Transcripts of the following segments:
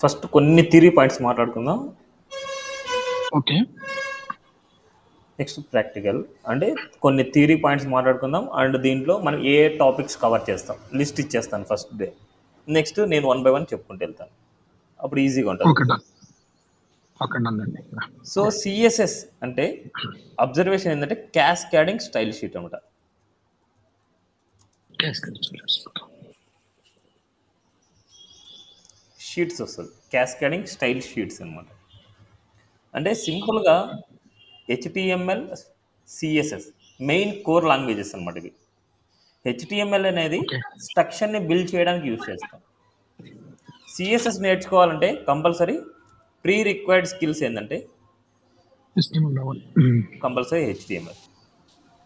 First కొన్ని theory points మాట్లాడుకుందాం. Okay. Next practical. అంటే కొన్ని థియరీ పాయింట్స్ మాట్లాడుకుందాం. అండ్ దీంట్లో మనం ఏ టాపిక్స్ కవర్ చేస్తాం లిస్ట్ ఇచ్చేస్తాను ఫస్ట్ డే. నెక్స్ట్ నేను 1 by 1 చెప్పుకుంటూ వెళ్తాను. అప్పుడు ఈజీగా ఉంటుంది. Okay done. ఓకే డన్ అండి. సో సిఎస్ఎస్ అంటే అబ్జర్వేషన్ ఏంటంటే క్యాస్కేడింగ్ స్టైల్ షీట్ అనమాట. షీట్స్ వస్తుంది, క్యాస్కేడింగ్ స్టైల్ షీట్స్ అనమాట. అంటే సింపుల్గా HTML CSS main core languages అనమాట ఇవి. హెచ్టిఎంఎల్ అనేది ఓకే. స్ట్రక్చర్ని బిల్డ్ చేయడానికి యూజ్ చేస్తాం. సిఎస్ఎస్ నేర్చుకోవాలంటే కంపల్సరీ ప్రీ రిక్వైర్డ్ స్కిల్స్ ఏంటంటే compulsory HTML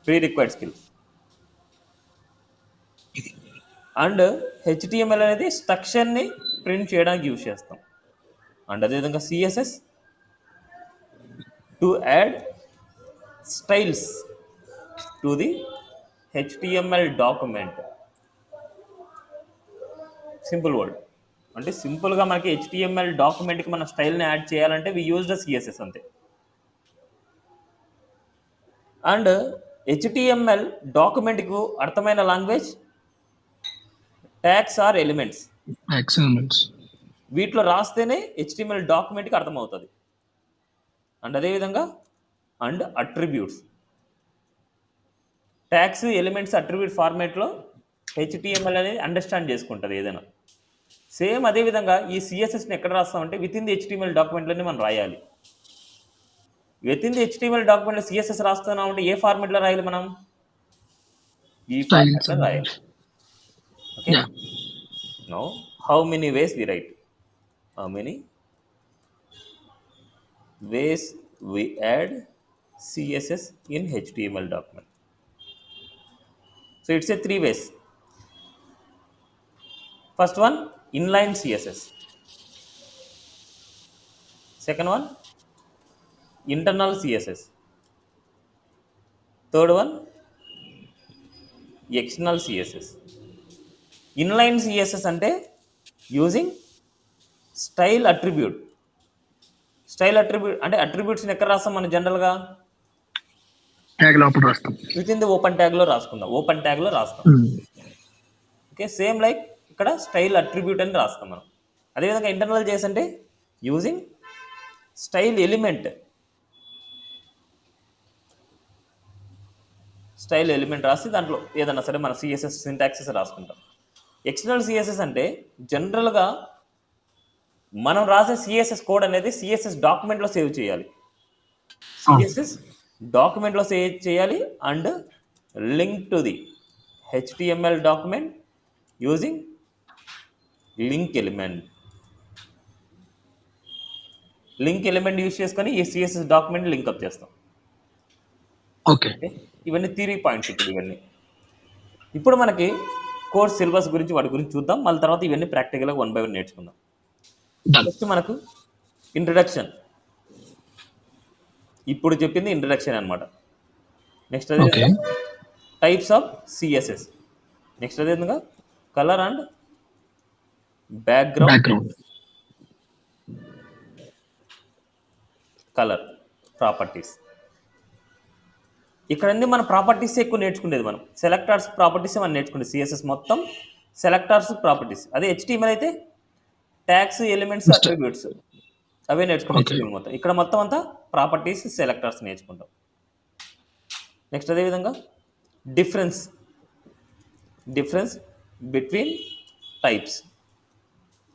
pre required skills. And HTML అనేది స్ట్రక్చర్ని ప్రింట్ చేయడానికి యూజ్ చేస్తాం. అండ్ అదేవిధంగా CSS to add styles to the HTML document. Simple word అంటే సింపుల్గా మనకి హెచ్టిఎంఎల్ డాక్యుమెంట్కి మన స్టైల్ని యాడ్ చేయాలంటే వి యూజ్ ద సిఎస్ఎస్ అంతే. అండ్ హెచ్టిఎంఎల్ డాక్యుమెంట్కు అర్థమైన లాంగ్వేజ్ ట్యాగ్స్ ఆర్ ఎలిమెంట్స్. వీటిలో రాస్తేనే హెచ్టిఎంఎల్ డాక్యుమెంట్కి అర్థమవుతుంది. అండ్ అదేవిధంగా and attributes, tags elements attribute ఫార్మేట్లో హెచ్టిఎంఎల్ అనేది అండర్స్టాండ్ చేసుకుంటుంది ఏదైనా. సేమ్ అదేవిధంగా ఈ సిఎస్ఎస్ని ఎక్కడ రాస్తామంటే విత్ ఇన్ ది హెచ్టిఎంఎల్ డాక్యుమెంట్లోనే మనం రాయాలి. విత్ ఇన్ ది హెచ్టిఎంఎల్ డాక్యుమెంట్లో సిఎస్ఎస్ రాస్తున్నాం అంటే ఏ ఫార్మేట్లో రాయాలి మనం? ఈ ఫార్మేట్లో రాయాలి. Okay. Now how many ways we write? How many ways we add CSS in HTML document? So it's a 3 ways. First one, inline CSS. Second one, internal CSS. Third one, external CSS. Inline CSS అంటే using style attribute. Style attribute అంటే అట్రిబ్యూట్స్ని ఎక్కడ రాస్తాం మనం జనరల్గా? Within the open ట్యాగ్లో రాసుకుందాం. Open ట్యాగ్లో రాస్తాం. ఓకే. సేమ్ లైక్ ఇక్కడ స్టైల్ అట్రిబ్యూట్ అని రాస్తాం మనం. అదేవిధంగా ఇంటర్నల్ చేసి అంటే using style element. Style element రాసి దాంట్లో ఏదన్నా సరే మన సిఎస్ఎస్ సింటాక్సెస్ రాసుకుంటాం. ఎక్స్టర్నల్ సిఎస్ఎస్ అంటే జనరల్గా మనం రాసే సిఎస్ఎస్ కోడ్ అనేది సిఎస్ఎస్ డాక్యుమెంట్లో సేవ్ చేయాలి. సిఎస్ఎస్ డాక్యుమెంట్లో సేవ్ చేయాలి and link to the HTML document using link element. Link element use చేసుకొని ఈ సిఎస్ఎస్ డాక్యుమెంట్ లింక్అప్ చేస్తాం. ఓకే. ఇవన్నీ థియరీ పాయింట్స్. ఇప్పుడు మనకి కోర్స్ సిలబస్ గురించి వాటి గురించి చూద్దాం. మళ్ళీ తర్వాత ఇవన్నీ ప్రాక్టికల్గా 1 by 1 నేర్చుకుందాం. ఫస్ట్ మనకు ఇంట్రడక్షన్. ఇప్పుడు చెప్పింది ఇంట్రడక్షన్ అనమాట. నెక్స్ట్ అదే టైప్స్ ఆఫ్ సిఎస్ఎస్. నెక్స్ట్ అదేవిధంగా colour and background colour properties. ఇక్కడన్నీ మన ప్రాపర్టీస్ ఎక్కువ నేర్చుకునేది మనం. సెలెక్టార్స్ ప్రాపర్టీస్ మనం నేర్చుకునేది. సిఎస్ఎస్ మొత్తం సెలెక్టార్స్ ప్రాపర్టీస్. అదే హెచ్టిఎంఎల్ అయితే ట్యాగ్స్ ఎలిమెంట్స్ అట్రిబ్యూట్స్ అవే నేర్చుకునే మొత్తం. ఇక్కడ మొత్తం అంతా ప్రాపర్టీస్ సెలెక్టర్స్ నేర్చుకుంటాం. నెక్స్ట్ అదేవిధంగా difference between types.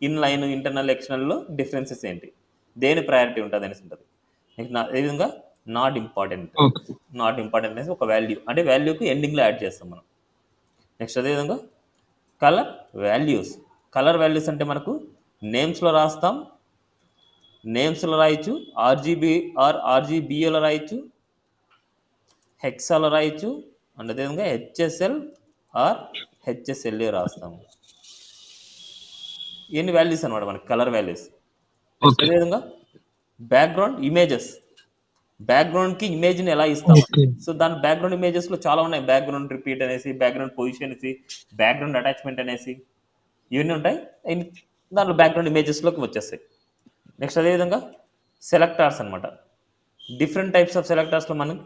Inline, internal, ఎక్స్టర్నల్లో డిఫరెన్సెస్ ఏంటి, దేని ప్రయారిటీ ఉంటుంది అనేసి ఉంటుంది. నెక్స్ట్ అదేవిధంగా నాట్ ఇంపార్టెంట్ అనేసి ఒక వాల్యూ, అంటే వాల్యూకి ఎండింగ్లో యాడ్ చేస్తాం మనం. నెక్స్ట్ అదేవిధంగా కలర్ వాల్యూస్ అంటే మనకు నేమ్స్లో రాస్తాం. నేమ్స్లో రాయొచ్చు, ఆర్జీబీ ఆర్ ఆర్జీబీఏలో రాయొచ్చు, హెక్సాలో రాయొచ్చు, అండ్ అదేవిధంగా హెచ్ఎస్ఎల్ ఆర్ హెచ్ఎస్ఎల్ఏ రాస్తాము. ఇవన్నీ వాల్యూస్ అనమాట మనకి కలర్ వాల్యూస్. అదేవిధంగా బ్యాక్గ్రౌండ్ ఇమేజెస్. బ్యాక్గ్రౌండ్కి ఇమేజ్ని ఎలా ఇస్తాం. ఓకే. సో దాని బ్యాక్గ్రౌండ్ ఇమేజెస్లో చాలా ఉన్నాయి. బ్యాక్గ్రౌండ్ రిపీట్ అనేసి, బ్యాక్గ్రౌండ్ పొజిషన్ అనేసి, బ్యాక్గ్రౌండ్ అటాచ్మెంట్ అనేసి ఇవన్నీ ఉంటాయి. దాంట్లో బ్యాక్గ్రౌండ్ ఇమేజెస్లోకి వచ్చేస్తాయి. నెక్స్ట్ అదేవిధంగా సెలెక్టార్స్ అనమాట. డిఫరెంట్ టైప్స్ ఆఫ్ సెలెక్టార్స్లో మనం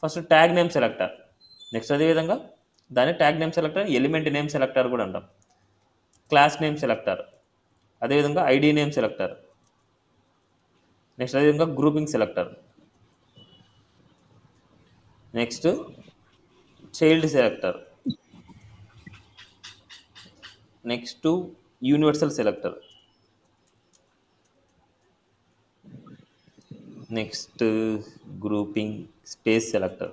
first tag name selector, next అదేవిధంగా దాన్ని tag name selector, element name selector కూడా అంటాం. క్లాస్ నేమ్ సెలెక్టర్, అదేవిధంగా ఐడి నేమ్ సెలెక్టర్, నెక్స్ట్ అదేవిధంగా grouping selector, next child selector, next universal selector, next grouping space selector,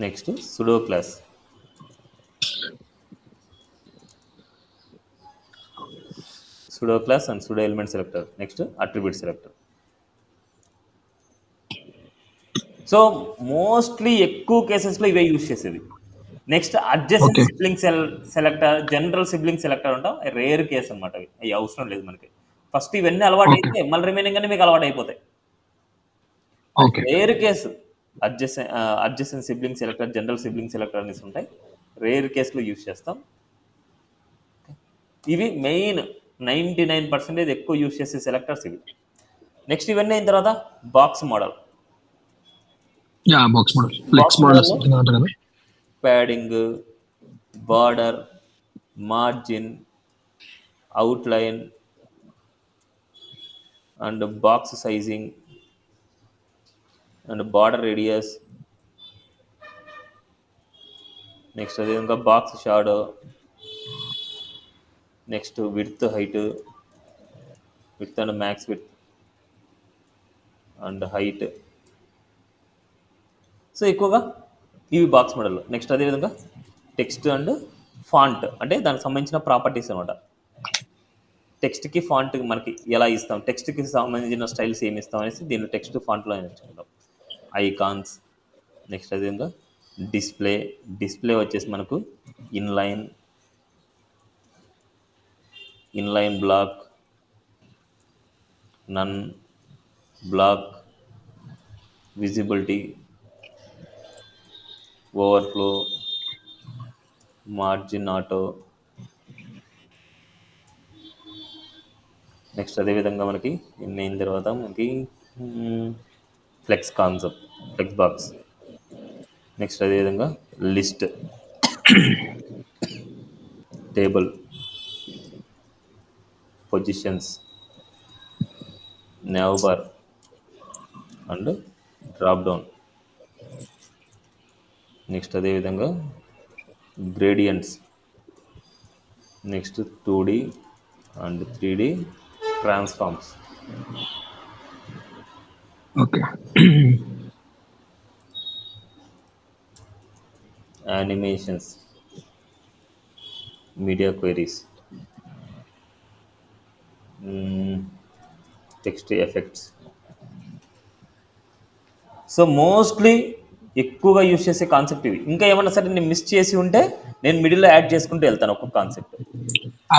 next pseudo class, pseudo class and pseudo element selector, next attribute selector. So mostly ఎక్కువ కేసెస్లో ఇవే use చేసేది. Next adjacent Okay. Sibling selector, general sibling selector ఉంటాం. Rare case అనమాట. అవి అవసరం లేదు మనకి. ఫస్ట్ ఇవన్నీ అలవాటు Okay. అయితే మళ్ళీ రిమైనింగ్ అన్ని మీకు అలవాటు అయిపోతాయి. Okay. Rare case adjacent sibling selector, general sibling selector అనేసి ఉంటాయి. రేర్ కేసులో యూజ్ చేస్తాం. ఇవి మెయిన్ 99% ఎక్కువ యూజ్ చేసే సెలెక్టర్స్ ఇవి. నెక్స్ట్ ఇవన్నీ అయిన తర్వాత box model. Yeah, box model. Flex box model మోడల్లో something అంటారు కదా. Padding, border, margin, outline and box sizing and border radius, next అదేవిధంగా box shadow, next width height, width and max width and height. So ఎక్కువగా ఇవి box మోడల్లో. Next అదేవిధంగా text and font, అంటే దానికి సంబంధించిన ప్రాపర్టీస్ అనమాట. టెక్స్ట్కి ఫాంట్ మనకి ఎలా ఇస్తాం, టెక్స్ట్కి సంబంధించిన స్టైల్స్ ఏమి ఇస్తాం అనేసి దీన్ని టెక్స్ట్ ఫాంట్లో నేర్చుకుంటాం. ఐకాన్స్, నెక్స్ట్ అదేవిధంగా డిస్ప్లే వచ్చేసి మనకు inline block, none block, visibility, overflow, margin auto. Next అదేవిధంగా మనకి ఇన్ని అయిన తర్వాత మనకి flex concept, flex box, next అదేవిధంగా list, table, positions, nav bar and drop down. Next అదేవిధంగా gradients, next 2D and 3D transforms, Okay. Animations, media queries, text effects. So mostly ఎక్కువగా use చేసే కాన్సెప్ట్ ఇవి. ఇంకా ఏమన్నా సరే నేను మిస్ చేసి ఉంటే నేను మిడిల్లో యాడ్ చేసుకుంటూ వెళ్తాను ఒక్కొక్క కాన్సెప్ట్.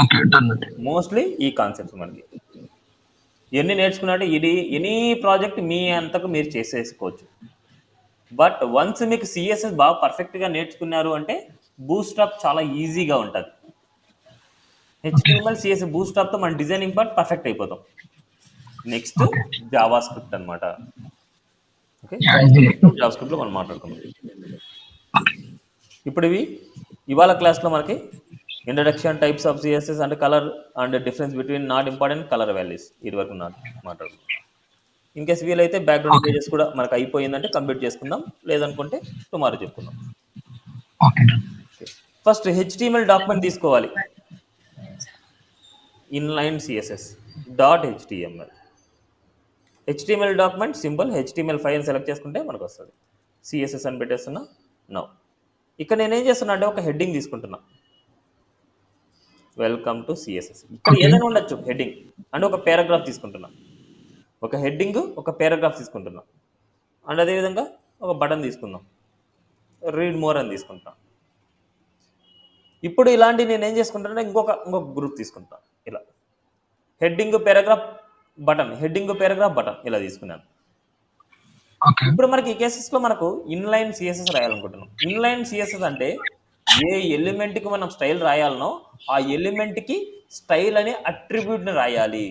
Okay, done అండి. మోస్ట్లీ ఈ కాన్సెప్ట్స్ మనకి ఇవన్నీ నేర్చుకున్నట్టు ఇది ఎనీ ప్రాజెక్ట్ మీ అంతకు మీరు చేసేసుకోవచ్చు. బట్ వన్స్ మీకు సిఎస్ఎస్ బాగా పర్ఫెక్ట్గా నేర్చుకున్నారు అంటే బూస్ట్అప్ చాలా ఈజీగా ఉంటుంది. హెచ్టిఎంఎల్ సిఎస్ బూస్ట్అప్తో మన డిజైనింగ్ పార్ట్ పర్ఫెక్ట్ అయిపోతాం. Next Okay. జావా స్క్రిప్ట్ అనమాట. ఓకే, Yeah, ఇది జావా స్క్రిప్ట్లో మనం మాట్లాడుకుందాం. ఇప్పుడు ఇవాళ క్లాస్లో మనకి introduction, types of CSS and colour and difference between not important colour values, ఇది వరకు మాట్లాడుకుందాం. ఇన్ కేస్ వీలైతే బ్యాక్గ్రౌండ్ Okay. ఇమేజెస్ కూడా మనకు అయిపోయిందంటే కంప్లీట్ చేసుకుందాం, లేదనుకుంటే టుమారో చెప్పుకుందాం. Okay, done. First HTML document తీసుకోవాలి. Inline CSS dot HTML document simple HTML5 అని సెలెక్ట్ చేసుకుంటే మనకు వస్తుంది. సిఎస్ఎస్ అని పెట్టేస్తున్నా. నౌ ఇక్కడ నేనేం చేస్తున్నా అంటే ఒక హెడ్డింగ్ తీసుకుంటున్నా, వెల్కమ్ టు సిఎస్ఎస్. ఇక్కడ Okay. ఏదైనా ఉండొచ్చు హెడ్డింగ్, అంటే ఒక పారాగ్రాఫ్ తీసుకుంటున్నా, ఒక హెడ్డింగ్ ఒక పారాగ్రాఫ్ తీసుకుంటున్నా, అండ్ అదేవిధంగా ఒక బటన్ తీసుకుందాం, రీడ్ మోర్ అని తీసుకుంటాం. ఇప్పుడు ఇలాంటి నేను ఏం చేసుకుంటానంటే ఇంకొక గ్రూప్ తీసుకుంటాను. ఇలా heading paragraph button, heading paragraph button ఇలా తీసుకున్నాను. ఓకే ఇప్పుడు మనకి ఈ కేసెస్లో మనకు ఇన్లైన్ సిఎస్ఎస్ రాయాలనుకుంటున్నాం. ఇన్లైన్ సిఎస్ఎస్ అంటే ఏ ఎలిమెంట్కి మనం స్టైల్ రాయాలనో ఆ ఎలిమెంట్కి స్టైల్ అనే అట్రిబ్యూట్ని రాయాలి.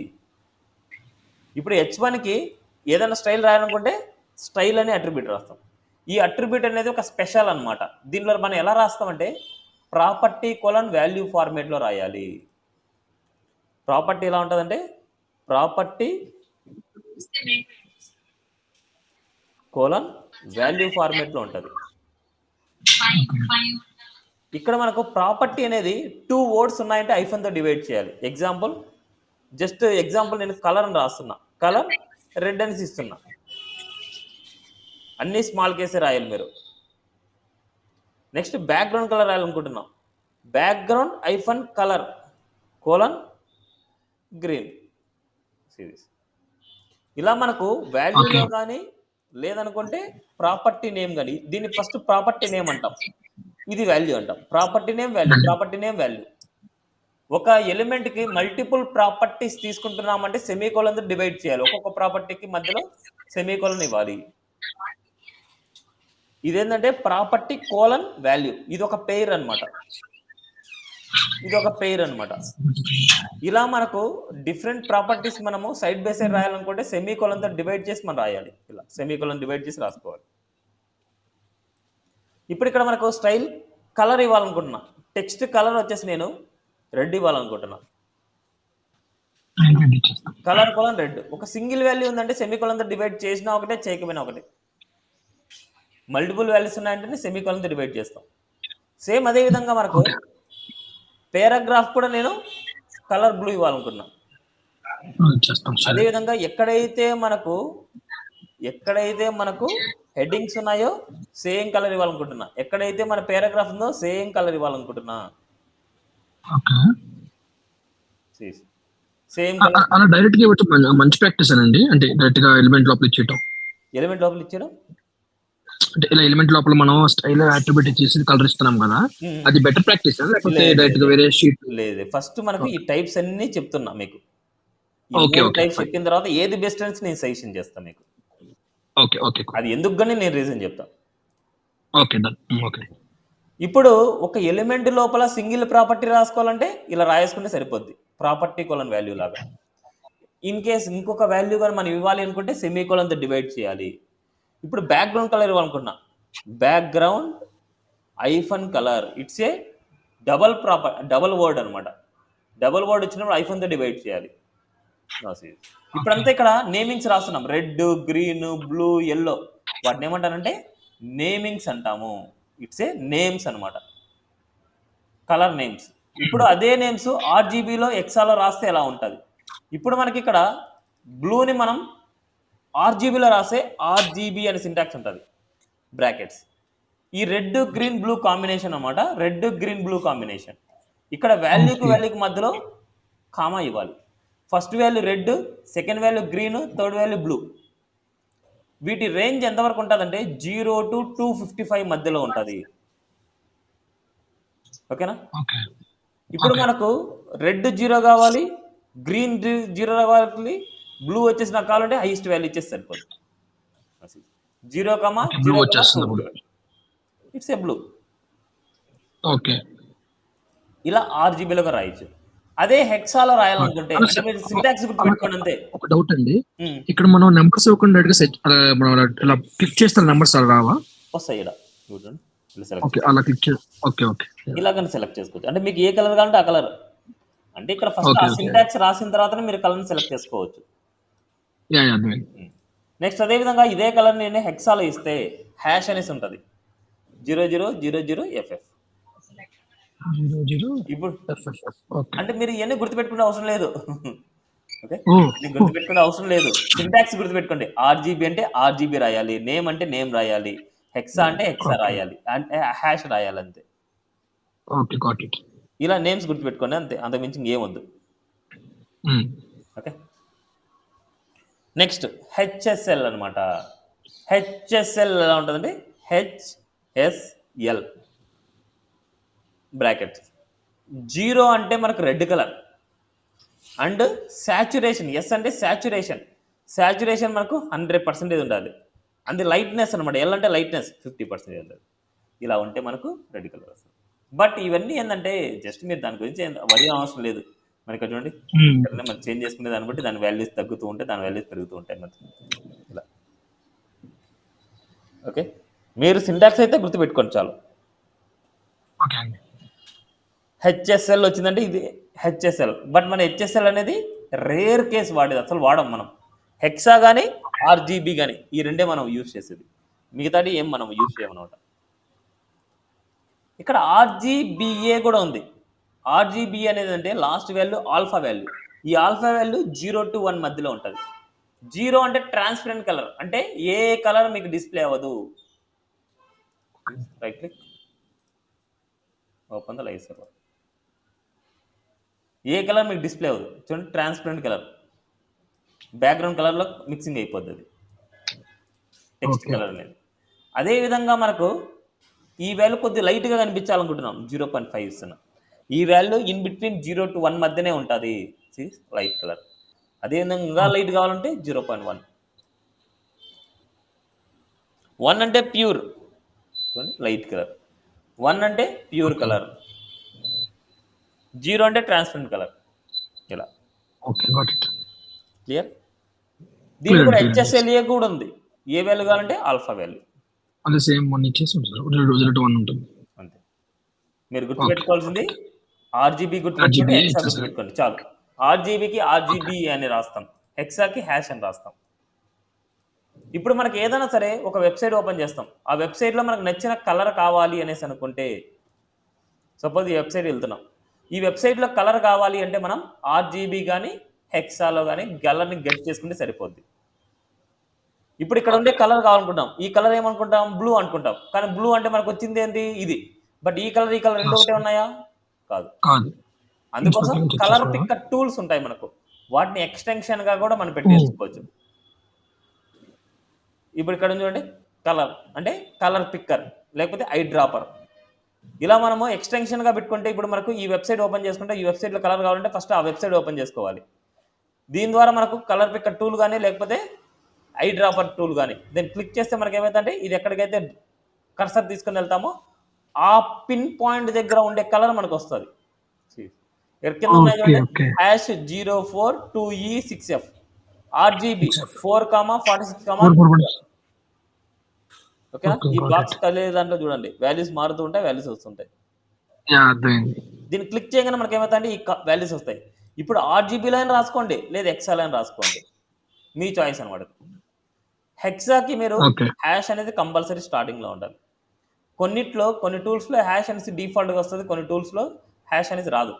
ఇప్పుడు H1కి ఏదైనా స్టైల్ రాయాలనుకుంటే స్టైల్ అనే అట్రిబ్యూట్ రాస్తాం. ఈ అట్రిబ్యూట్ అనేది ఒక స్పెషల్ అనమాట. దీనిలో మనం ఎలా రాస్తామంటే ప్రాపర్టీ వాల్యూ ఫార్మేట్లో రాయాలి. ప్రాపర్టీ ఎలా ఉంటుందంటే ప్రాపర్టీ వాల్యూ ఫార్మేట్లో ఉంటుంది. ఇక్కడ మనకు ప్రాపర్టీ అనేది 2 వర్డ్స్ ఉన్నాయంటే ఐఫన్తో డివైడ్ చేయాలి. ఎగ్జాంపుల్ నేను కలర్ అని రాస్తున్నా, కలర్ రెడ్ అని ఇస్తున్నా. అన్ని స్మాల్ కేసే రాయాలి మీరు. నెక్స్ట్ బ్యాక్గ్రౌండ్ కలర్ రాయాలనుకుంటున్నాం, background hyphen colour green series. ఇలా మనకు వాల్యూలో కానీ లేదనుకుంటే ప్రాపర్టీ నేమ్ కానీ, దీన్ని ఫస్ట్ ప్రాపర్టీ నేమ్ అంటాం, ఇది వాల్యూ అంటాం. Property name value. ఒక ఎలిమెంట్కి మల్టిపుల్ ప్రాపర్టీస్ తీసుకుంటున్నామంటే సెమీకోలన్తో డివైడ్ చేయాలి. ఒక్కొక్క ప్రాపర్టీకి మధ్యలో సెమీకోలన్ ఇవ్వాలి. ఇదేంటంటే ప్రాపర్టీ వాల్యూ, ఇది ఒక పెయిర్ అనమాట. ఇలా మనకు డిఫరెంట్ ప్రాపర్టీస్ మనము సైడ్ బై సైడ్ రాయాలనుకుంటే సెమీకోలన్తో డివైడ్ చేసి మనం రాయాలి. ఇలా సెమీకోలన్ డివైడ్ చేసి రాసుకోవాలి. ఇప్పుడు ఇక్కడ మనకు స్టైల్ కలర్ ఇవ్వాలనుకుంటున్నా, టెక్స్ట్ కలర్ వచ్చేసి నేను రెడ్ ఇవ్వాలనుకుంటున్నా. Colour red. ఒక సింగిల్ వాల్యూ ఉందంటే సెమీకోలన్తో డివైడ్ చేసినా ఒకటే, చేయకపోయినా ఒకటే. మల్టిపుల్ వాల్యూస్ ఉన్నాయంటే సెమీకోలన్తో డివైడ్ చేస్తాం. సేమ్ అదే విధంగా మనకు పారాగ్రాఫ్ కూడా నేను కలర్ బ్లూ ఇవ్వాలనుకున్నా. అదేవిధంగా ఎక్కడైతే మనకు హెడ్డింగ్స్ ఉన్నాయో సేమ్ కలర్ ఇవ్వాలనుకుంటున్నా, ఎక్కడైతే మన పారాగ్రాఫ్ ఉందో సేమ్ కలర్ ఇవ్వాలనుకుంటున్నా. సేమ్ అలా డైరెక్ట్ గా ఇవ్వటం మంచి ప్రాక్టీస్ అండి. అంటే డైరెక్ట్ గా ఎలిమెంట్ లోపల ఇచ్చేయటం అంటే ఇలా ఎలిమెంట్ లోపల మనం స్టైల్ అట్రిబ్యూట్ ఇచ్చేసి కలర్ ఇస్తున్నాం కదా, అది బెటర్ ప్రాక్టీస్ లేకపోతే డైరెక్ట్ గా వేరే షీట్? లేదు, ఫస్ట్ మనకు ఈ టైప్స్ అన్ని చెప్తున్నా మీకు. టైప్స్ చెప్పిన తర్వాత ఏది బెస్ట్ అని నేను సజెషన్ చేస్తాను మీకు. అది ఎందుకు కానీ నేను రీజన్ చెప్తాను. ఇప్పుడు ఒక ఎలిమెంట్ లోపల సింగిల్ ప్రాపర్టీ రాసుకోవాలంటే ఇలా రాసుకుంటే సరిపోద్ది, ప్రాపర్టీ వాల్యూ లాగా. ఇన్ కేస్ ఇంకొక వాల్యూ కానీ మనం ఇవ్వాలి అనుకుంటే సెమీకోలన్తో డివైడ్ చేయాలి. ఇప్పుడు బ్యాక్గ్రౌండ్ కలర్ ఇవ్వాలనుకుంటున్నా, background hyphen colour, it's a double word అనమాట. డబల్ వర్డ్ వచ్చినప్పుడు ఐఫన్తో డివైడ్ చేయాలి. ఇప్పుడంతా ఇక్కడ నేమింగ్స్ రాస్తున్నాం, రెడ్, గ్రీన్, బ్లూ, ఎల్లో. వాటిని ఏమంటారంటే నేమింగ్స్ అంటాము. ఇట్స్ ఏ నేమ్స్ అనమాట, కలర్ నేమ్స్. ఇప్పుడు అదే నేమ్స్ ఆర్జీబీలో ఎక్సాలో రాస్తే ఎలా ఉంటుంది. ఇప్పుడు మనకి ఇక్కడ బ్లూని మనం ఆర్జీబీలో రాస్తే ఆర్జీబీ అనే సింటాక్స్ ఉంటుంది, బ్రాకెట్స్. ఈ రెడ్ గ్రీన్ బ్లూ కాంబినేషన్ అనమాట, రెడ్ గ్రీన్ బ్లూ కాంబినేషన్. ఇక్కడ వాల్యూకి మధ్యలో కామా ఇవ్వాలి. First value red, second value green, third value blue. వీటి రేంజ్ ఎంతవరకు ఉంటుందంటే 0 to 255 మధ్యలో ఉంటుంది. ఓకేనా? ఇప్పుడు మనకు రెడ్ 0 కావాలి, గ్రీన్ 0 కావాలి, బ్లూ వచ్చేసి నాకు కావాలంటే హైయెస్ట్ వాల్యూ ఇచ్చేసి సరిపోదు. 0, ఇట్స్ ఏ బ్లూ. ఇలా RGBలోగా రాయొచ్చు. అదే హెక్సాలో రాయాలనుకుంటే మీరు సింటాక్స్ గుర్తుపెట్టుకోండి అంతే. ఒక డౌట్ అండి, ఇక్కడ మనం నెంబర్స్ ఇవ్వకుండా ఇలా క్లిక్ చేస్తే నెంబర్స్ రావా? వస్తాయి. ఇలా చూడండి, అలా క్లిక్ చేసి ఇలాగని సెలెక్ట్ చేసుకోవచ్చు. అంటే మీకు ఏ కలర్ కావాలంటే ఆ కలర్. అంటే ఇక్కడ ఫస్ట్ ఆ సింటాక్స్ రాసిన తర్వాతనే మీరు కలర్ని సెలెక్ట్ చేసుకోవచ్చు. నెక్స్ట్ అదే విధంగా ఇదే కలర్ నేను హెక్సాలో ఇస్తే హ్యాష్ అనేసి ఉంటుంది, 0000FF. ఇప్పుడు అంటే మీరు ఇవన్నీ గుర్తుపెట్టుకునే అవసరం లేదు. ఓకే, గుర్తుపెట్టుకునే అవసరం లేదు. సింటాక్స్ గుర్తుపెట్టుకోండి. RGB అంటే RGB రాయాలి, నేమ్ అంటే నేమ్ రాయాలి, హెక్సా అంటే హెక్సా రాయాలి, అంటే హ్యాష్ రాయాలి, అంతే. ఇలా నేమ్స్ గుర్తుపెట్టుకోండి అంతే, అంతకుమించి ఇంకేమొద్దు. ఓకే, నెక్స్ట్ HSL అనమాట. HSL ఎలా ఉంటుందంటే HSL బ్రాకెట్స్. 0 అంటే మనకు red colour, and saturation, S అంటే సాచురేషన్ మనకు 100% ఉండాలి. అండ్ లైట్నెస్ అనమాట, ఎల్ అంటే లైట్నెస్ 50% ఉండాలి. ఇలా ఉంటే మనకు రెడ్ కలర్ వస్తుంది. బట్ ఇవన్నీ ఏంటంటే జస్ట్ మీరు దాని గురించి వరి అవసరం లేదు. మనకి చూడండి ఇక్కడనే మనం చేంజ్ చేసుకునే దాన్ని బట్టి దాని వాల్యూస్ తగ్గుతూ ఉంటాయి, దాని వాల్యూస్ పెరుగుతూ ఉంటాయి మనకి ఇలా. ఓకే, మీరు సింటాక్స్ అయితే గుర్తుపెట్టుకోండి చాలు. ఓకే అండి. హెచ్ఎస్ఎల్ వచ్చిందంటే ఇది హెచ్ఎస్ఎల్, బట్ మన హెచ్ఎస్ఎల్ అనేది రేర్ కేస్ వాడేది, అసలు వాడం మనం. హెక్సా కానీ ఆర్జీబీ కానీ ఈ రెండే మనం యూజ్ చేసేది, మిగతాది ఏం మనం యూజ్ చేయమన్నమాట. ఇక్కడ ఆర్జీబీఏ కూడా ఉంది. ఆర్జీబీ అనేది అంటే లాస్ట్ వాల్యూ ఆల్ఫా వాల్యూ. ఈ ఆల్ఫా వాల్యూ 0 to 1 మధ్యలో ఉంటుంది. 0 అంటే ట్రాన్స్పరెంట్ కలర్, అంటే ఏ కలర్ మీకు డిస్ప్లే అవ్వదు. Right click, open the live server. A colour మీకు డిస్ప్లే అవ్వదు, చూడండి ట్రాన్స్పరెంట్ కలర్, బ్యాక్గ్రౌండ్ కలర్లో మిక్సింగ్ అయిపోద్ది అది టెక్స్ట్ కలర్ అనేది. అదేవిధంగా మనకు ఈ వాల్యూ కొద్దిగా లైట్గా కనిపించాలనుకుంటున్నాం, 0.5 ఇస్తున్నాం. ఈ వాల్యూ ఇన్ బిట్వీన్ 0 to 1 మధ్యనే ఉంటుంది, లైట్ కలర్. అదేవిధంగా ఇంకా లైట్ కావాలంటే 0.1. 1 అంటే ప్యూర్, చూడండి లైట్ కలర్. 1 అంటే ప్యూర్ కలర్, 0 అంటే ట్రాన్స్పరెంట్ కలర్. ఇలా క్లియర్. దీనికి కూడా హెచ్ఎస్ఎల్ఏ కూడా ఉంది. ఏ వాల్యూ కావాలంటే ఆల్ఫా వాల్యూ, అదే సేమ్ 1 ఇచ్చేసి 0 to 1 ఉంటుంది. అంతే. మీరు గుర్తుపెట్టుకోవాల్సింది ఆర్జీబీ గుర్తుపెట్టుకోండి, హెక్సా గుర్తుపెట్టుకోండి చాలు. ఆర్జీబీకి ఆర్జీబీ అని రాస్తాం, హెక్సాకి హ్యాష్ అని రాస్తాం. ఇప్పుడు మనకి ఏదైనా సరే ఒక వెబ్సైట్ ఓపెన్ చేస్తాం, ఆ వెబ్సైట్లో మనకు నచ్చిన కలర్ కావాలి అనేసి అనుకుంటే, సపోజ్ ఈ వెబ్సైట్ వెళ్తున్నాం, ఈ వెబ్సైట్లో కలర్ కావాలి అంటే మనం ఆర్జీబీ కానీ హెక్సాలో కానీ కలర్ని గెట్ చేసుకుంటే సరిపోద్ది. ఇప్పుడు ఇక్కడ ఉండే కలర్ కావాలనుకుంటాం, ఈ కలర్ ఏమనుకుంటాం, బ్లూ అనుకుంటాం. కానీ బ్లూ అంటే మనకు వచ్చింది ఏంటి, ఇది. బట్ ఈ కలర్ రెండు ఒకటే ఉన్నాయా, కాదు. అందుకోసం కలర్ పిక్కర్ టూల్స్ ఉంటాయి మనకు, వాటిని ఎక్స్టెన్షన్గా కూడా మనం పెట్టేసుకోవచ్చు. ఇప్పుడు ఇక్కడ చూడండి, కలర్ అంటే కలర్ పిక్కర్, లేకపోతే ఐ డ్రాపర్. ఇలా మనము ఎక్స్టెన్షన్గా పెట్టుకుంటే, ఇప్పుడు మనకు ఈ వెబ్సైట్ ఓపెన్ చేసుకుంటే, ఈ వెబ్సైట్లో కలర్ కావాలంటే ఫస్ట్ ఆ వెబ్సైట్ ఓపెన్ చేసుకోవాలి. దీని ద్వారా మనకు కలర్ పిక్కర్ టూల్ కానీ లేకపోతే ఐ డ్రాపర్ టూల్ కానీ, దీన్ని క్లిక్ చేస్తే మనకి ఏమవుతుందంటే, ఇది ఎక్కడికైతే కర్సర్ తీసుకుని వెళ్తామో ఆ పిన్ పాయింట్ దగ్గర ఉండే కలర్ మనకు వస్తుంది. ఇక్కడ కింద ఉన్నాయి #042E6F RGB 4,46, ఓకేనా. ఈ బాక్స్ కలిగే దాంట్లో చూడండి వాల్యూస్ మారుతూ ఉంటాయి, వాల్యూస్ వస్తుంటాయి. దీన్ని క్లిక్ చేయగానే మనకి ఏమవుతాయంటే ఈ వాల్యూస్ వస్తాయి. ఇప్పుడు ఆర్జీబీలో అయినా రాసుకోండి, లేదా ఎక్స్ఎల్ అయినా రాసుకోండి, మీ చాయిస్ అనమాట. హెక్సాకి మీరు హ్యాష్ అనేది కంపల్సరీ స్టార్టింగ్లో ఉండాలి. కొన్నిట్లో కొన్ని టూల్స్లో హ్యాష్ అనేసి డిఫాల్ట్గా వస్తుంది, కొన్ని టూల్స్లో హ్యాష్ అనేది రాదు.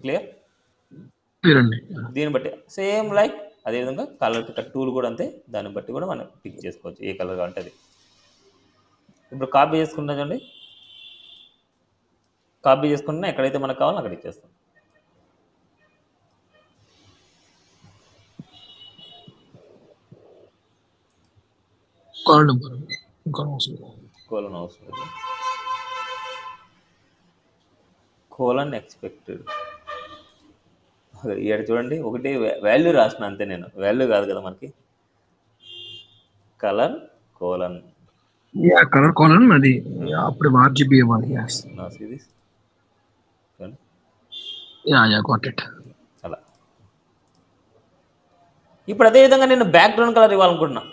క్లియర్. దీన్ని బట్టి సేమ్ లైక్ అదేవిధంగా కలర్ పిక్కర్ టూల్ కూడా అంతే, దాన్ని బట్టి కూడా మనం పిక్ చేసుకోవచ్చు ఏ కలర్ కావాలంటే అది. ఇప్పుడు కాపీ చేసుకుంటాం చూడండి, కాపీ చేసుకుంటున్నా ఎక్కడైతే మనకు కావాలో అక్కడ ఇచ్చేస్తాం. కోలన్ అవసరం, కోలన్ ఎక్స్పెక్టెడ్. ఇక్కడ చూడండి ఒకటి వాల్యూ రాసిన అంతే, నేను వాల్యూ కాదు కదా మనకి, కలర్ కోలన్ అది అప్పుడు ఆర్జీబీ ఇవ్వాలి. అలా. ఇప్పుడు అదే విధంగా నేను బ్యాక్గ్రౌండ్ కలర్ ఇవ్వాలనుకుంటున్నా,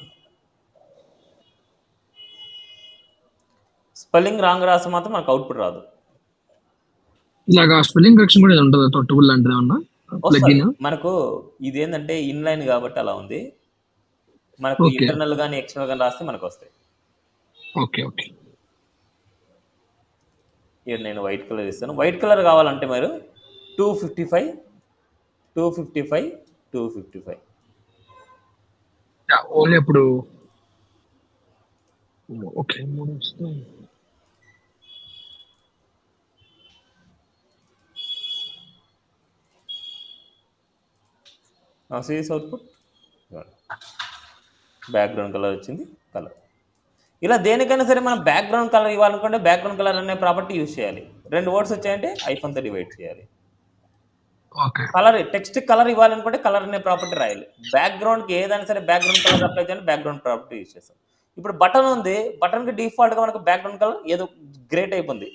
స్పెల్లింగ్ రాంగ్ రాస్తే మాత్రం మనకు అవుట్పుట్ రాదు. ఇలాగా స్పెల్లింగ్ కరెక్షన్ కూడా ఉంటుంది, టూల్ లాంటిది ఏమన్నా మనకు ఇది ఏంటంటే ఇన్లైన్ కాబట్టి అలా ఉంది. మనకు ఇంటర్నల్ కానీ ఎక్స్టర్నల్ కానీ రాస్తే మనకు వస్తాయి. ఇక్కడ నేను వైట్ కలర్ ఇస్తాను. వైట్ కలర్ కావాలంటే మీరు 255 255 255 ఓన్లీ ఇప్పుడు అవుట్పుట్ బ్యాక్గ్రౌండ్ కలర్ వచ్చింది, కలర్. ఇలా దేనికైనా సరే మనం బ్యాక్గ్రౌండ్ కలర్ ఇవ్వాలనుకుంటే బ్యాక్గ్రౌండ్ కలర్ అనే ప్రాపర్టీ యూజ్ చేయాలి. 2 వర్డ్స్ వచ్చాయంటే ఐఫోన్తో డివైడ్ చేయాలి. ఓకే. కలర్ టెక్స్ట్ కలర్ ఇవ్వాలనుకుంటే కలర్ అనే ప్రాపర్టీ రాయాలి. బ్యాక్గ్రౌండ్కి ఏదైనా సరే బ్యాక్గ్రౌండ్ కలర్ అప్లై చేయాలి, బ్యాక్గ్రౌండ్ ప్రాపర్టీ యూజ్ చేస్తాం. ఇప్పుడు బటన్ ఉంది, బటన్కి డిఫాల్ట్గా మనకు బ్యాక్గ్రౌండ్ కలర్ ఏదో గ్రే టైప్ ఉంది.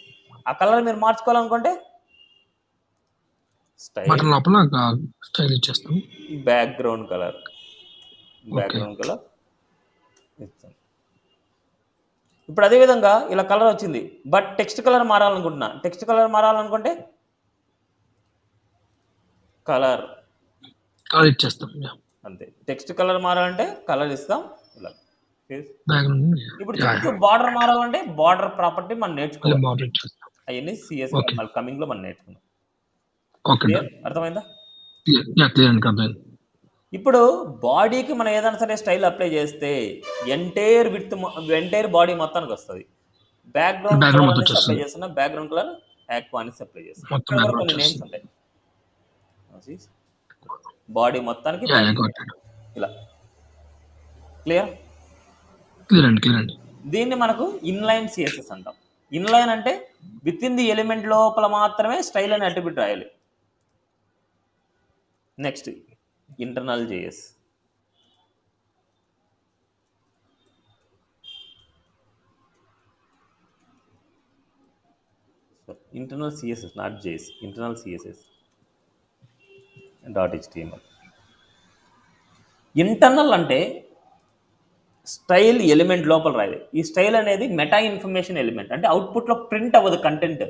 ఆ కలర్ మీరు మార్చుకోవాలనుకుంటే స్టైల్ బటన్ లోపల స్టైల్ ఇచ్చేస్తాం. Background colour okay. ఇస్తాం. ఇప్పుడు అదే విధంగా ఇలా కలర్ వచ్చింది, బట్ టెక్స్ట్ కలర్ మారాలనుకుంటున్నా. టెక్స్ట్ కలర్ మారాలనుకుంటే కలర్ కలర్ ఇచ్చేస్తాం. అంతే. టెక్స్ట్ కలర్ మారాలంటే కలర్ ఇస్తాం ఇలా. బ్యాక్గ్రౌండ్ ఇప్పుడు చుట్టూ బార్డర్ మారాలంటే బార్డర్ ప్రాపర్టీ మనం నేర్చుకోవాలి. బార్డర్ ఇచ్చేస్తాం. అవన్నీ సిఎస్ ఓకే. మళ్ళీ కమింగ్లో మనం నేర్చుకున్నాం. ఓకే. క్లియర్? అర్థమైందా? క్లియర్ అండి, అర్థమైంది. ఇప్పుడు బాడీకి మనం ఏదైనా సరే స్టైల్ అప్లై చేస్తే ఎంటైర్ బాడీ మొత్తానికి వస్తుంది. బ్యాక్గ్రౌండ్ బ్యాక్గ్రౌండ్ కలర్ మొత్తం అనేసి అప్లై వచ్చేస్తుంది. చేస్తున్నా, బ్యాక్గ్రౌండ్ కలర్ యాక్వా అనేసి అప్లై చేస్తున్నా. మొత్తం ఇక్కడ కూడా బ్యాక్గ్రౌండ్ కొన్ని నేమ్స్ వచ్చేస్తుంది. ఉంటాయి. బాడీ మొత్తానికి ఇలా. క్లియర్? క్లియర్ అండి. దీన్ని మనకు ఇన్లైన్ సిఎస్ఎస్ అంటాం. ఇన్లైన్ అంటే విత్ ఇన్ ది ఎలిమెంట్ లోపల మాత్రమే స్టైల్ అనే అట్రిబ్యూట్ రాయాలి. Next internal JS. Internal CSS, not JS, internal CSS .html. Internal అంటే స్టైల్ ఎలిమెంట్ లోపల రాయాలి. ఈ స్టైల్ అనేది మెటా ఇన్ఫర్మేషన్ ఎలిమెంట్, అంటే అవుట్పుట్లో ప్రింట్ అవ్వదు కంటెంట్.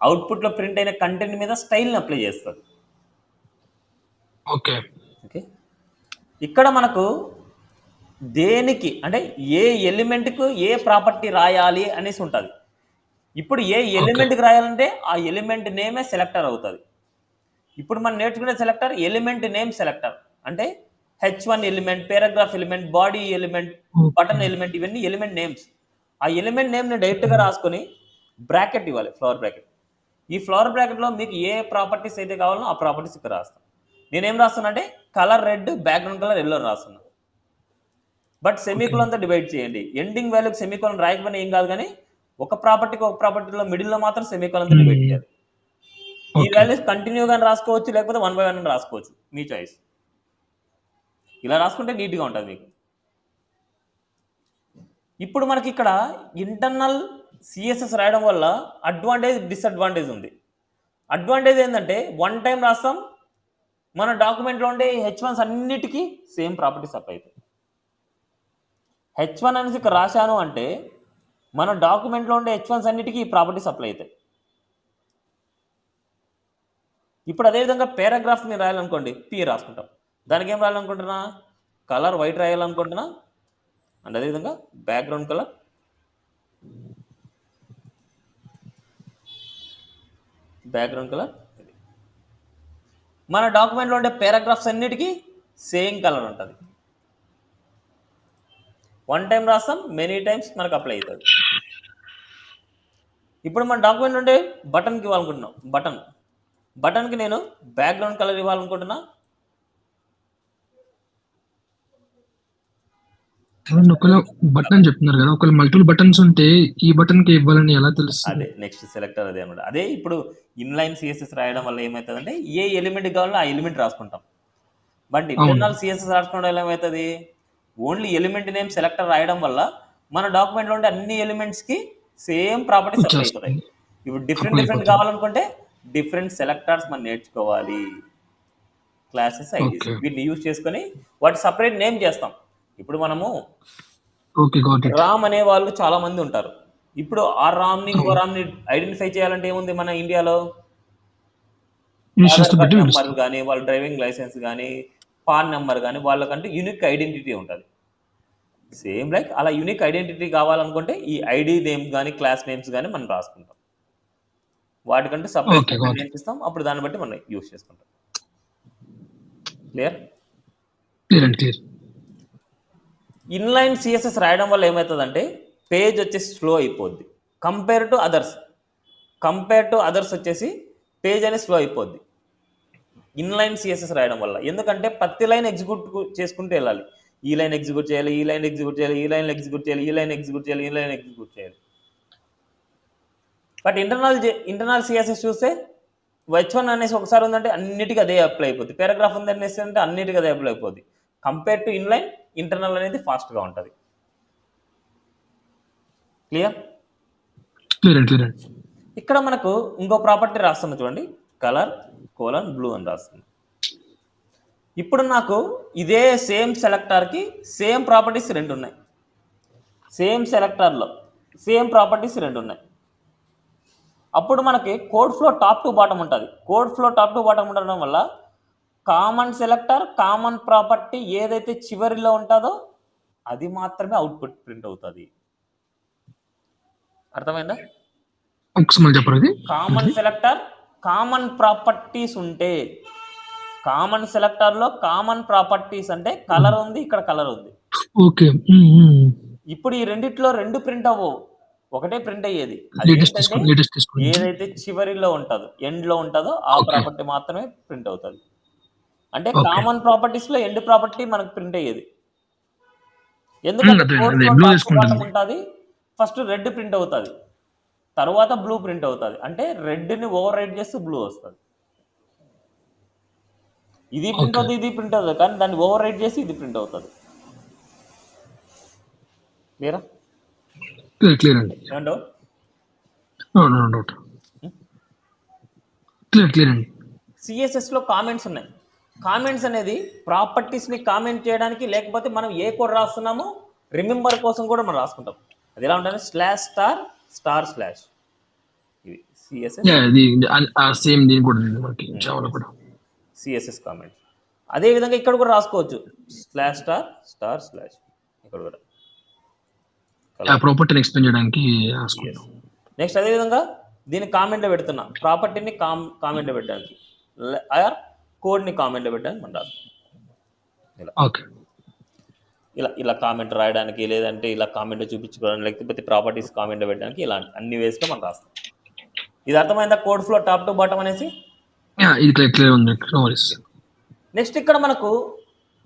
అవుట్పుట్లో ప్రింట్ అయిన కంటెంట్ మీద స్టైల్ని అప్లై చేస్తుంది. ఓకే. ఓకే. ఇక్కడ మనకు దేనికి అంటే ఏ ఎలిమెంట్కు ఏ ప్రాపర్టీ రాయాలి అనేసి ఉంటుంది. ఇప్పుడు ఏ ఎలిమెంట్కి రాయాలంటే ఆ ఎలిమెంట్ నేమే సెలెక్టర్ అవుతుంది. ఇప్పుడు మనం నేర్చుకునే సెలెక్టర్ ఎలిమెంట్ నేమ్ సెలెక్టర్, అంటే H1 element, paragraph element, body element, button element, ఇవన్నీ ఎలిమెంట్ నేమ్స్. ఆ ఎలిమెంట్ నేమ్ని డైరెక్ట్గా రాసుకొని బ్రాకెట్ ఇవ్వాలి, ఫ్లవర్ బ్రాకెట్. ఈ ఫ్లవర్ బ్రాకెట్లో మీకు ఏ ప్రాపర్టీస్ అయితే కావాలో ఆ ప్రాపర్టీస్ ఇక్కడ రాస్తాం. నేనేం రాస్తున్నా అంటే colour red, background colour yellow రాస్తున్నా. బట్ సెమీకోలన్తో డివైడ్ చేయండి. ఎండింగ్ వాల్యూకి సెమీకోలన్ రాయకపోయినా ఏం కాదు, కానీ ఒక ప్రాపర్టీలో మిడిల్లో మాత్రం సెమీకోలన్తో డివైడ్ చేయాలి. ఈ వాల్యూస్ కంటిన్యూగా రాసుకోవచ్చు, లేకపోతే 1 by 1 రాసుకోవచ్చు, మీ చాయిస్. ఇలా రాసుకుంటే నీట్గా ఉంటుంది మీకు. ఇప్పుడు మనకి ఇక్కడ ఇంటర్నల్ సిఎస్ఎస్ రాయడం వల్ల అడ్వాంటేజ్, డిసడ్వాంటేజ్ ఉంది. అడ్వాంటేజ్ ఏంటంటే వన్ టైం రాస్తాం, మన డాక్యుమెంట్లో ఉండే H1s అన్నిటికీ సేమ్ ప్రాపర్టీస్ అప్లై అవుతాయి. H1 అనేసి ఇక్కడ రాశాను అంటే మన డాక్యుమెంట్లో ఉండే H1s అన్నిటికీ ఈ ప్రాపర్టీస్ అప్లై అవుతాయి. ఇప్పుడు అదేవిధంగా పారాగ్రాఫ్ని రాయాలనుకోండి, P రాసుకుంటాం. దానికి ఏం రాయాలనుకుంటున్నా, కలర్ వైట్ రాయాలనుకుంటున్నా, అండ్ అదేవిధంగా బ్యాక్గ్రౌండ్ కలర్ మన డాక్యుమెంట్లో ఉండే పారాగ్రాఫ్స్ అన్నిటికీ సేమ్ కలర్ ఉంటుంది. వన్ టైం రాస్తాం, మెనీ టైమ్స్ మనకు అప్లై అవుతుంది. ఇప్పుడు మన డాక్యుమెంట్ ఉండే బటన్కి ఇవ్వాలనుకుంటున్నాం, బటన్కి నేను బ్యాక్గ్రౌండ్ కలర్ ఇవ్వాలనుకుంటున్నా. ఒకవేళ బటన్ చెప్తున్నారు కదా, ఒకవేళ మల్టిపుల్ బటన్స్ ఉంటే ఈ బటన్ కి ఇవ్వాలని ఎలా తెలుస్తుంది? అదే నెక్స్ట్ సెలెక్టర్ అదే అనమాట. అదే ఇప్పుడు ఇన్లైన్ సిఎస్ఎస్ రాయడం వల్ల ఏమవుతుందంటే ఏ ఎలిమెంట్ కావాలో ఆ ఎలిమెంట్ రాసుకుంటాం. బట్ ఇంటర్నల్ సిఎస్ఎస్ రాసుకోవడం వల్ల ఏమవుతుంది, ఓన్లీ ఎలిమెంట్ నేమ్ సెలెక్టర్ రాయడం వల్ల మన డాక్యుమెంట్లో ఉండే అన్ని ఎలిమెంట్స్కి సేమ్ ప్రాపర్టీస్ అప్లై అవుతాయి. ఇప్పుడు డిఫరెంట్ కావాలనుకుంటే డిఫరెంట్ సెలెక్టర్స్ మనం నేర్చుకోవాలి. క్లాసెస్ ఐడీస్ వీటిని యూజ్ చేసుకొని వాటి సపరేట్ నేమ్ చేస్తాం. ఇప్పుడు మనము రామ్ అనే వాళ్ళు చాలా మంది ఉంటారు. ఇప్పుడు ఆ రామ్ని ఇంకో రామ్ని ఐడెంటిఫై చేయాలంటే ఏముంది, మన ఇండియాలో ఆధార్ కార్డ్ నెంబర్ కానీ, వాళ్ళ డ్రైవింగ్ లైసెన్స్ కానీ, పాన్ నెంబర్ కానీ, వాళ్ళకంటే యూనిక్ ఐడెంటిటీ ఉంటుంది. సేమ్ లైక్ అలా యూనిక్ ఐడెంటిటీ కావాలనుకుంటే ఈ ఐడి నేమ్ కానీ, క్లాస్ నేమ్స్ కానీ మనం రాసుకుంటాం. వాటికంటే సపరేట్ నేమ్స్ ఇస్తాం. అప్పుడు దాన్ని బట్టి మనం యూజ్ చేసుకుంటాం. క్లియర్? ఇన్లైన్ సిఎస్ఎస్ రాయడం వల్ల ఏమవుతుందంటే పేజ్ వచ్చేసి స్లో అయిపోద్ది. కంపేర్ టు అదర్స్ వచ్చేసి పేజ్ అనేది స్లో అయిపోద్ది ఇన్లైన్ సిఎస్ఎస్ రాయడం వల్ల. ఎందుకంటే ప్రతి లైన్ ఎగ్జిక్యూట్ చేసుకుంటూ వెళ్ళాలి. ఈ లైన్ ఎగ్జిక్యూట్ చేయాలి, ఈ లైన్ ఎగ్జిక్యూట్ చేయాలి, ఈ లైన్ ఎగ్జిక్యూట్ చేయాలి, ఈ లైన్ ఎగ్జిక్యూట్ చేయాలి, ఈ లైన్ ఎగ్జిక్యూట్ చేయాలి. బట్ ఇంటర్నల్ సిఎస్ఎస్ చూస్తే H1 అనేసి ఒకసారి ఉందంటే అన్నిటికీ అదే అప్లై అయిపోద్ది. పారాగ్రాఫ్ ఉంది అనేసి అంటే అన్నిటికీ అదే అప్లై అయిపోద్ది. కంపేర్ టు ఇన్లైన్, ఇంటర్నల్ అనేది ఫాస్ట్గా ఉంటుంది. క్లియర్? క్లియర్. ఇక్కడ మనకు ఇంకో ప్రాపర్టీ రాస్తుంది చూడండి, కలర్ బ్లూ అని రాస్తుంది. ఇప్పుడు నాకు ఇదే సేమ్ సెలెక్టార్కి సేమ్ ప్రాపర్టీస్ 2 ఉన్నాయి. సేమ్ సెలెక్టార్లో సేమ్ ప్రాపర్టీస్ 2 ఉన్నాయి. అప్పుడు మనకి code flow top to bottom ఉంటుంది. Code flow top to bottom ఉండడం వల్ల కామన్ సెలెక్టర్, కామన్ ప్రాపర్టీ ఏదైతే చివరిలో ఉంటుందో అది మాత్రమే అవుట్పుట్ ప్రింట్ అవుతుంది. అర్థమైందా? ఒకసారి చెప్పండి. కామన్ సెలెక్టర్, కామన్ ప్రాపర్టీస్ ఉంటే, కామన్ సెలెక్టర్లో కామన్ ప్రాపర్టీస్ అంటే కలర్ ఉంది, ఇక్కడ కలర్ ఉంది. ఓకే. ఇప్పుడు ఈ రెండిట్లో 2 ప్రింట్ అవ్వవు, ఒకటే ప్రింట్ అయ్యేది. లేటెస్ట్ ఏదైతే చివరిలో ఉంటుందో, ఎండ్లో ఉంటుందో ఆ ప్రాపర్టీ మాత్రమే ప్రింట్ అవుతుంది. అంటే కామన్ ప్రాపర్టీస్లో ఎండ్ ప్రాపర్టీ మనకు ప్రింట్ అయ్యేది. ఎందుకంటే code flow top to bottom ఉంటుంది. ఫస్ట్ రెడ్ ప్రింట్ అవుతుంది, తర్వాత బ్లూ ప్రింట్ అవుతుంది. అంటే రెడ్ని ఓవర్ రైట్ చేస్తే బ్లూ వస్తుంది. ఇది ప్రింట్ అవుతుంది, ఇది ప్రింట్ అవుతుంది, కానీ దాన్ని ఓవర్ రైట్ చేసి ఇది ప్రింట్ అవుతుంది. క్లియరా? క్లియర్ అండి. ఏమంటావు? క్లియర్ అండి. సిఎస్ఎస్లో కామెంట్స్ ఉన్నాయి. కామెంట్స్ అనేది ప్రాపర్టీస్ని కామెంట్ చేయడానికి, లేకపోతే మనం ఏ కోడ్ రాస్తున్నామో రిమెంబర్ కోసం కూడా మనం రాసుకుంటాం. అది ఎలా ఉంటుంది? /*// ఇవి సిఎస్ఎస్ సేమ్ దీని కూడా మనకి జావాలో కూడా సిఎస్ఎస్ కామెంట్. అదేవిధంగా ఇక్కడ కూడా రాసుకోవచ్చు /*// ఇక్కడ కూడా ప్రాపర్టీని ఎక్స్ప్లెయిన్ చేయడానికి. నెక్స్ట్ అదేవిధంగా దీన్ని కామెంట్లో పెడుతున్నా, ప్రాపర్టీని కామెంట్లో పెట్టడానికి, ఆర్ కోడ్ని కామెంట్లో పెట్టడానికి మనం రాస్తాం. ఇలా కామెంట్ రాయడానికి, లేదంటే ఇలా కామెంట్ చూపించుకోవడానికి, లేకపోతే ప్రాపర్టీస్ కామెంట్లో పెట్టడానికి, ఇలా అన్ని వేస్లో మనం రాస్తాం. ఇది అర్థమైందా? Code flow top to bottom అనేసి. నెక్స్ట్ ఇక్కడ మనకు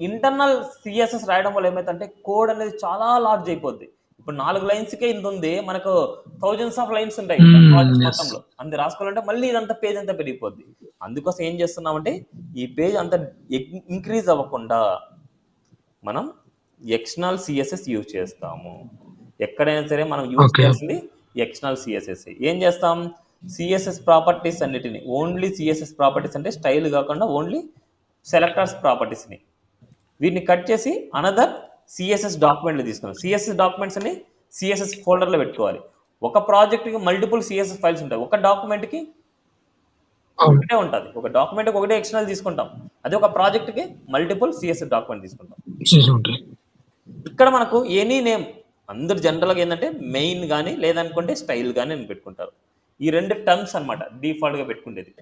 ఇంటర్నల్ సిఎస్ఎస్ రాయడం వల్ల ఏమైందంటే కోడ్ అనేది చాలా లార్జ్ అయిపోద్ది. ఇప్పుడు 4 లైన్స్కే ఇంత ఉంది, మనకు థౌజండ్స్ ఆఫ్ లైన్స్ ఉంటాయి మొత్తంలో. అంత రాసుకోవాలంటే మళ్ళీ ఇదంతా పేజ్ అంతా పెరిగిపోద్ది. అందుకోసం ఏం చేస్తున్నామంటే ఈ పేజ్ అంతా ఇంక్రీజ్ అవ్వకుండా మనం ఎక్స్టర్నల్ సిఎస్ఎస్ యూజ్ చేస్తాము. ఎక్కడైనా సరే మనం యూజ్ చేయాల్సింది ఎక్స్టర్నల్ సిఎస్ఎస్. ఏం చేస్తాం? సిఎస్ఎస్ ప్రాపర్టీస్ అన్నిటిని, ఓన్లీ సిఎస్ఎస్ ప్రాపర్టీస్ అంటే స్టైల్ కాకుండా ఓన్లీ సెలెక్టర్స్ ప్రాపర్టీస్ని, వీటిని కట్ చేసి అనదర్ సిఎస్ఎస్ డాక్యుమెంట్లు తీసుకున్నాం. సిఎస్ఎస్ డాక్యుమెంట్స్ అని సిఎస్ఎస్ ఫోల్డర్లో పెట్టుకోవాలి. ఒక ప్రాజెక్ట్కి మల్టిపుల్ సిఎస్ఎస్ ఫైల్స్ ఉంటాయి, ఒక డాక్యుమెంట్కి ఒకటే ఉంటుంది. ఒక డాక్యుమెంట్కి ఒకటే ఎక్స్టర్నల్ తీసుకుంటాం, అదే ఒక ప్రాజెక్ట్కి మల్టిపుల్ సిఎస్ఎస్ డాక్యుమెంట్ తీసుకుంటాం. ఇక్కడ మనకు ఎనీ నేమ్, అందరు జనరల్గా ఏంటంటే మెయిన్ కానీ లేదనుకుంటే స్టైల్ కానీ అని పెట్టుకుంటారు. ఈ 2 టర్మ్స్ అనమాట డిఫాల్ట్గా పెట్టుకునేది.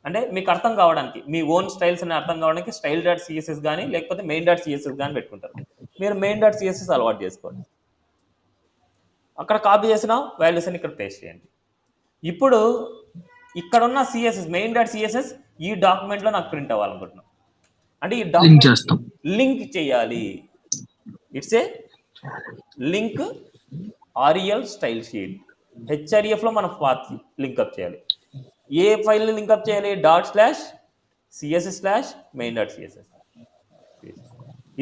అంటే మీకు అర్థం కావడానికి, మీ ఓన్ స్టైల్స్ అని అర్థం కావడానికి style.css కానీ లేకపోతే main.css కానీ పెట్టుకుంటారు. మీరు main.css అలవాటు చేసుకోండి. అక్కడ కాపీ చేసిన వాల్యూస్ అని ఇక్కడ పేస్ట్ చేయండి. ఇప్పుడు ఇక్కడ ఉన్న సిఎస్ఎస్ main.css ఈ డాక్యుమెంట్లో నాకు ప్రింట్ అవ్వాలనుకుంటున్నాం అంటే ఈ డాక్యుమెంట్ లింక్ చేయాలి. It's a link rel style sheet. హెచ్ఆర్ఎఫ్లో మనం పాత్ లింక్అప్ చేయాలి. ఏ ఫైల్ని లింక్అప్ చేయాలి? ./css/main.css.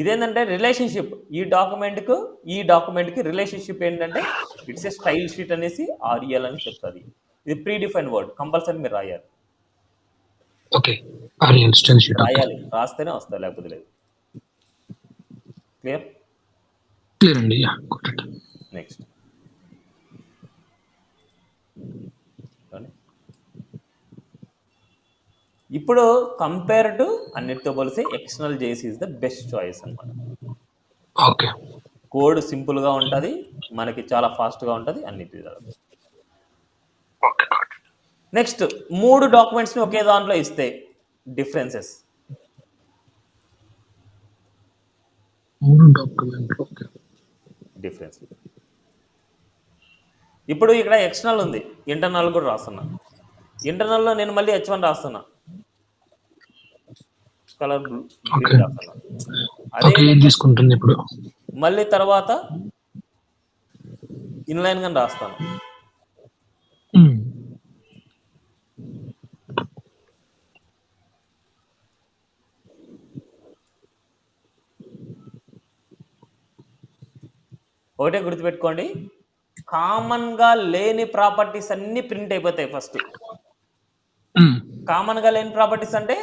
ఇదేంటంటే రిలేషన్షిప్, ఈ డాక్యుమెంట్కి రిలేషన్షిప్ ఏంటంటే ఇట్స్ ఏ స్టైల్ షీట్ అనేసి ఆర్ఎల్ అని చెప్తుంది. ఇది ప్రీ డిఫైన్ వర్డ్, కంపల్సరీ మీరు రాయాలి. రాయాలి, రాస్తేనే వస్తుంది, లేకపోతే లేదు. క్లియర్ అండి. నెక్స్ట్ ఇప్పుడు కంపేర్ టు అన్నిటితో పోలిస్తే external JC is the best choice అనమాట. కోడ్ సింపుల్గా ఉంటుంది, మనకి చాలా ఫాస్ట్గా ఉంటుంది అన్నిటి. నెక్స్ట్ 3 డాక్యుమెంట్స్ని ఒకే దాంట్లో ఇస్తే డిఫరెన్సెస్. ఇప్పుడు ఇక్కడ ఎక్స్టర్నల్ ఉంది, ఇంటర్నల్ కూడా రాస్తున్నా. ఇంటర్నల్లో నేను మళ్ళీ H1 రాస్తున్నా, కలర్ గ్రీన్ రాస్తున్నా. అదే తీసుకుంటుంది ఇప్పుడు. మళ్ళీ తర్వాత ఇన్లైన్ గా రాస్తాను. ఒకటే గుర్తుపెట్టుకోండి, కామన్గా లేని ప్రాపర్టీస్ అన్నీ ప్రింట్ అయిపోతాయి ఫస్ట్. కామన్గా లేని ప్రాపర్టీస్ అంటే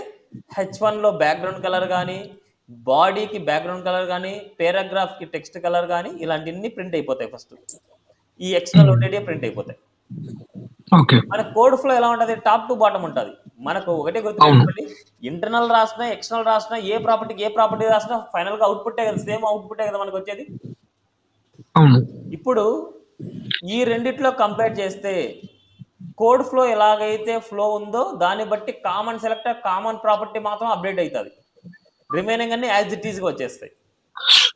H1లో బ్యాక్గ్రౌండ్ కలర్ కానీ, బాడీకి బ్యాక్గ్రౌండ్ కలర్ కానీ, పేరాగ్రాఫ్కి టెక్స్ట్ కలర్ కానీ, ఇలాంటివన్నీ ప్రింట్ అయిపోతాయి ఫస్ట్. ఈ ఎక్స్టర్నల్ ఉండేటివి ప్రింట్ అయిపోతాయి. ఓకే. మన కోడ్ ఫ్లో ఎలా ఉంటుంది? టాప్ టు బాటమ్ ఉంటుంది. మనకు ఒకటే గుర్తుపెట్టుకోండి, ఇంటర్నల్ రాసినా ఎక్స్టర్నల్ రాసినా ఏ ప్రాపర్టీ రాసినా ఫైనల్గా అవుట్పుట్టే కదా, సేమ్ అవుట్పుట్టే కదా మనకు వచ్చేది. అవును. ఇప్పుడు ఈ రెండిట్లో కంపేర్ చేస్తే కోడ్ ఫ్లో ఎలాగైతే ఫ్లో ఉందో దాన్ని బట్టి కామన్ సెలెక్టర్ కామన్ ప్రాపర్టీ మాత్రం అప్డేట్ అవుతుంది, రిమైనింగ్ అన్ని యాజ్ ఇట్ ఈస్గా వచ్చేస్తాయి.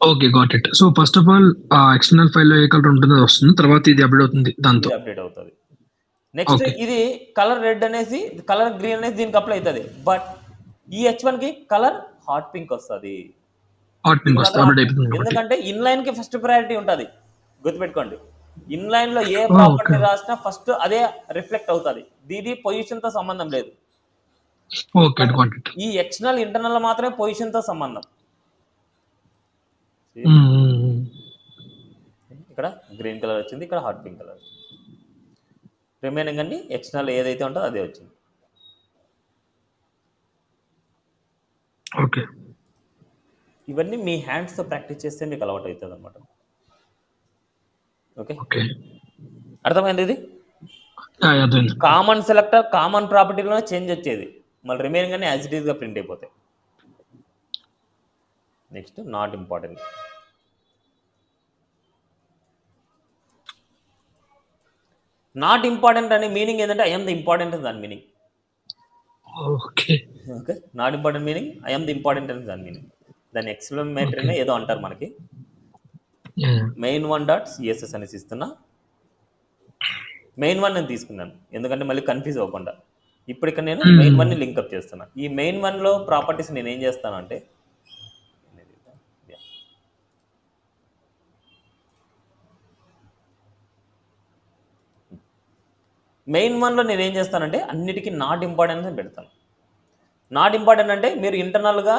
Okay, got it. So first of all external ఫైల్లో ఏ కలర్ ఉంటుందో అది వస్తుంది, తర్వాత ఇది అప్డేట్ అవుతుంది దాంతో. ఇది అప్డేట్ అవుతుంది. Next okay. ఇది కలర్ రెడ్ అనేసి కలర్ గ్రీన్ అనేది దీనికి అప్లై అవుతుంది, బట్ ఈ H1కి కలర్ హాట్ పింక్ వస్తుంది. హాట్ పింక్ వస్తుంది, అప్డేట్ అయిపోతుంది కాబట్టి. ఎందుకంటే ఇన్లైన్కి ఫస్ట్ ప్రయారిటీ ఉంటుంది, గుర్తుపెట్టుకోండి. ఇన్లైన్లో ఏ ఓకే. ప్రాపర్టీ రాసినా ఫస్ట్ అదే రిఫ్లెక్ట్ అవుతుంది, దీది పొజిషన్తో సంబంధం లేదు. Okay, got it. ఈ ఎక్స్టర్నల్ ఇంటర్నల్ మాత్రమే పొజిషన్తో సంబంధం. ఇక్కడ గ్రీన్ కలర్ వచ్చింది, ఇక్కడ హాట్ పింక్ కలర్. రిమైనింగ్ అన్ని ఎక్స్టర్నల్ ఏదైతే ఉంటుందో అదే వచ్చింది. ఓకే. ఇవన్నీ మీ హ్యాండ్స్తో ప్రాక్టీస్ చేస్తే మీకు అలవాటు అవుతుంది అనమాట. Okay, okay. అర్థమైంది? ఇది అర్థమైంది. కామన్ సెలెక్టర్ కామన్ ప్రాపర్టీలోనే చేంజ్ వచ్చేది, మళ్ళీ రిమైనింగ్ అన్ని యాజ్ ఇట్ ఈస్గా ప్రింట్ అయిపోతాయి. Next not important. Not important అనే మీనింగ్ ఏంటంటే ఐఎమ్ ద ఇంపార్టెంట్ అని దాని meaning. Okay. Okay, not important meaning I'm the important అని దాని మీనింగ్. దాని ఎక్స్ప్లెనేటరీనే ఏదో అంటారు మనకి. main1.css అనేసి ఇస్తున్నా. main1 నేను తీసుకున్నాను ఎందుకంటే మళ్ళీ కన్ఫ్యూజ్ అవ్వకుండా. ఇప్పుడు ఇక్కడ నేను main1ని లింకప్ చేస్తున్నా. ఈ main1లో ప్రాపర్టీస్ నేను ఏం చేస్తాను అంటే, main1లో నేను ఏం చేస్తానంటే అన్నిటికీ నాట్ ఇంపార్టెంట్ అని పెడతాను. నాట్ ఇంపార్టెంట్ అంటే మీరు ఇంటర్నల్గా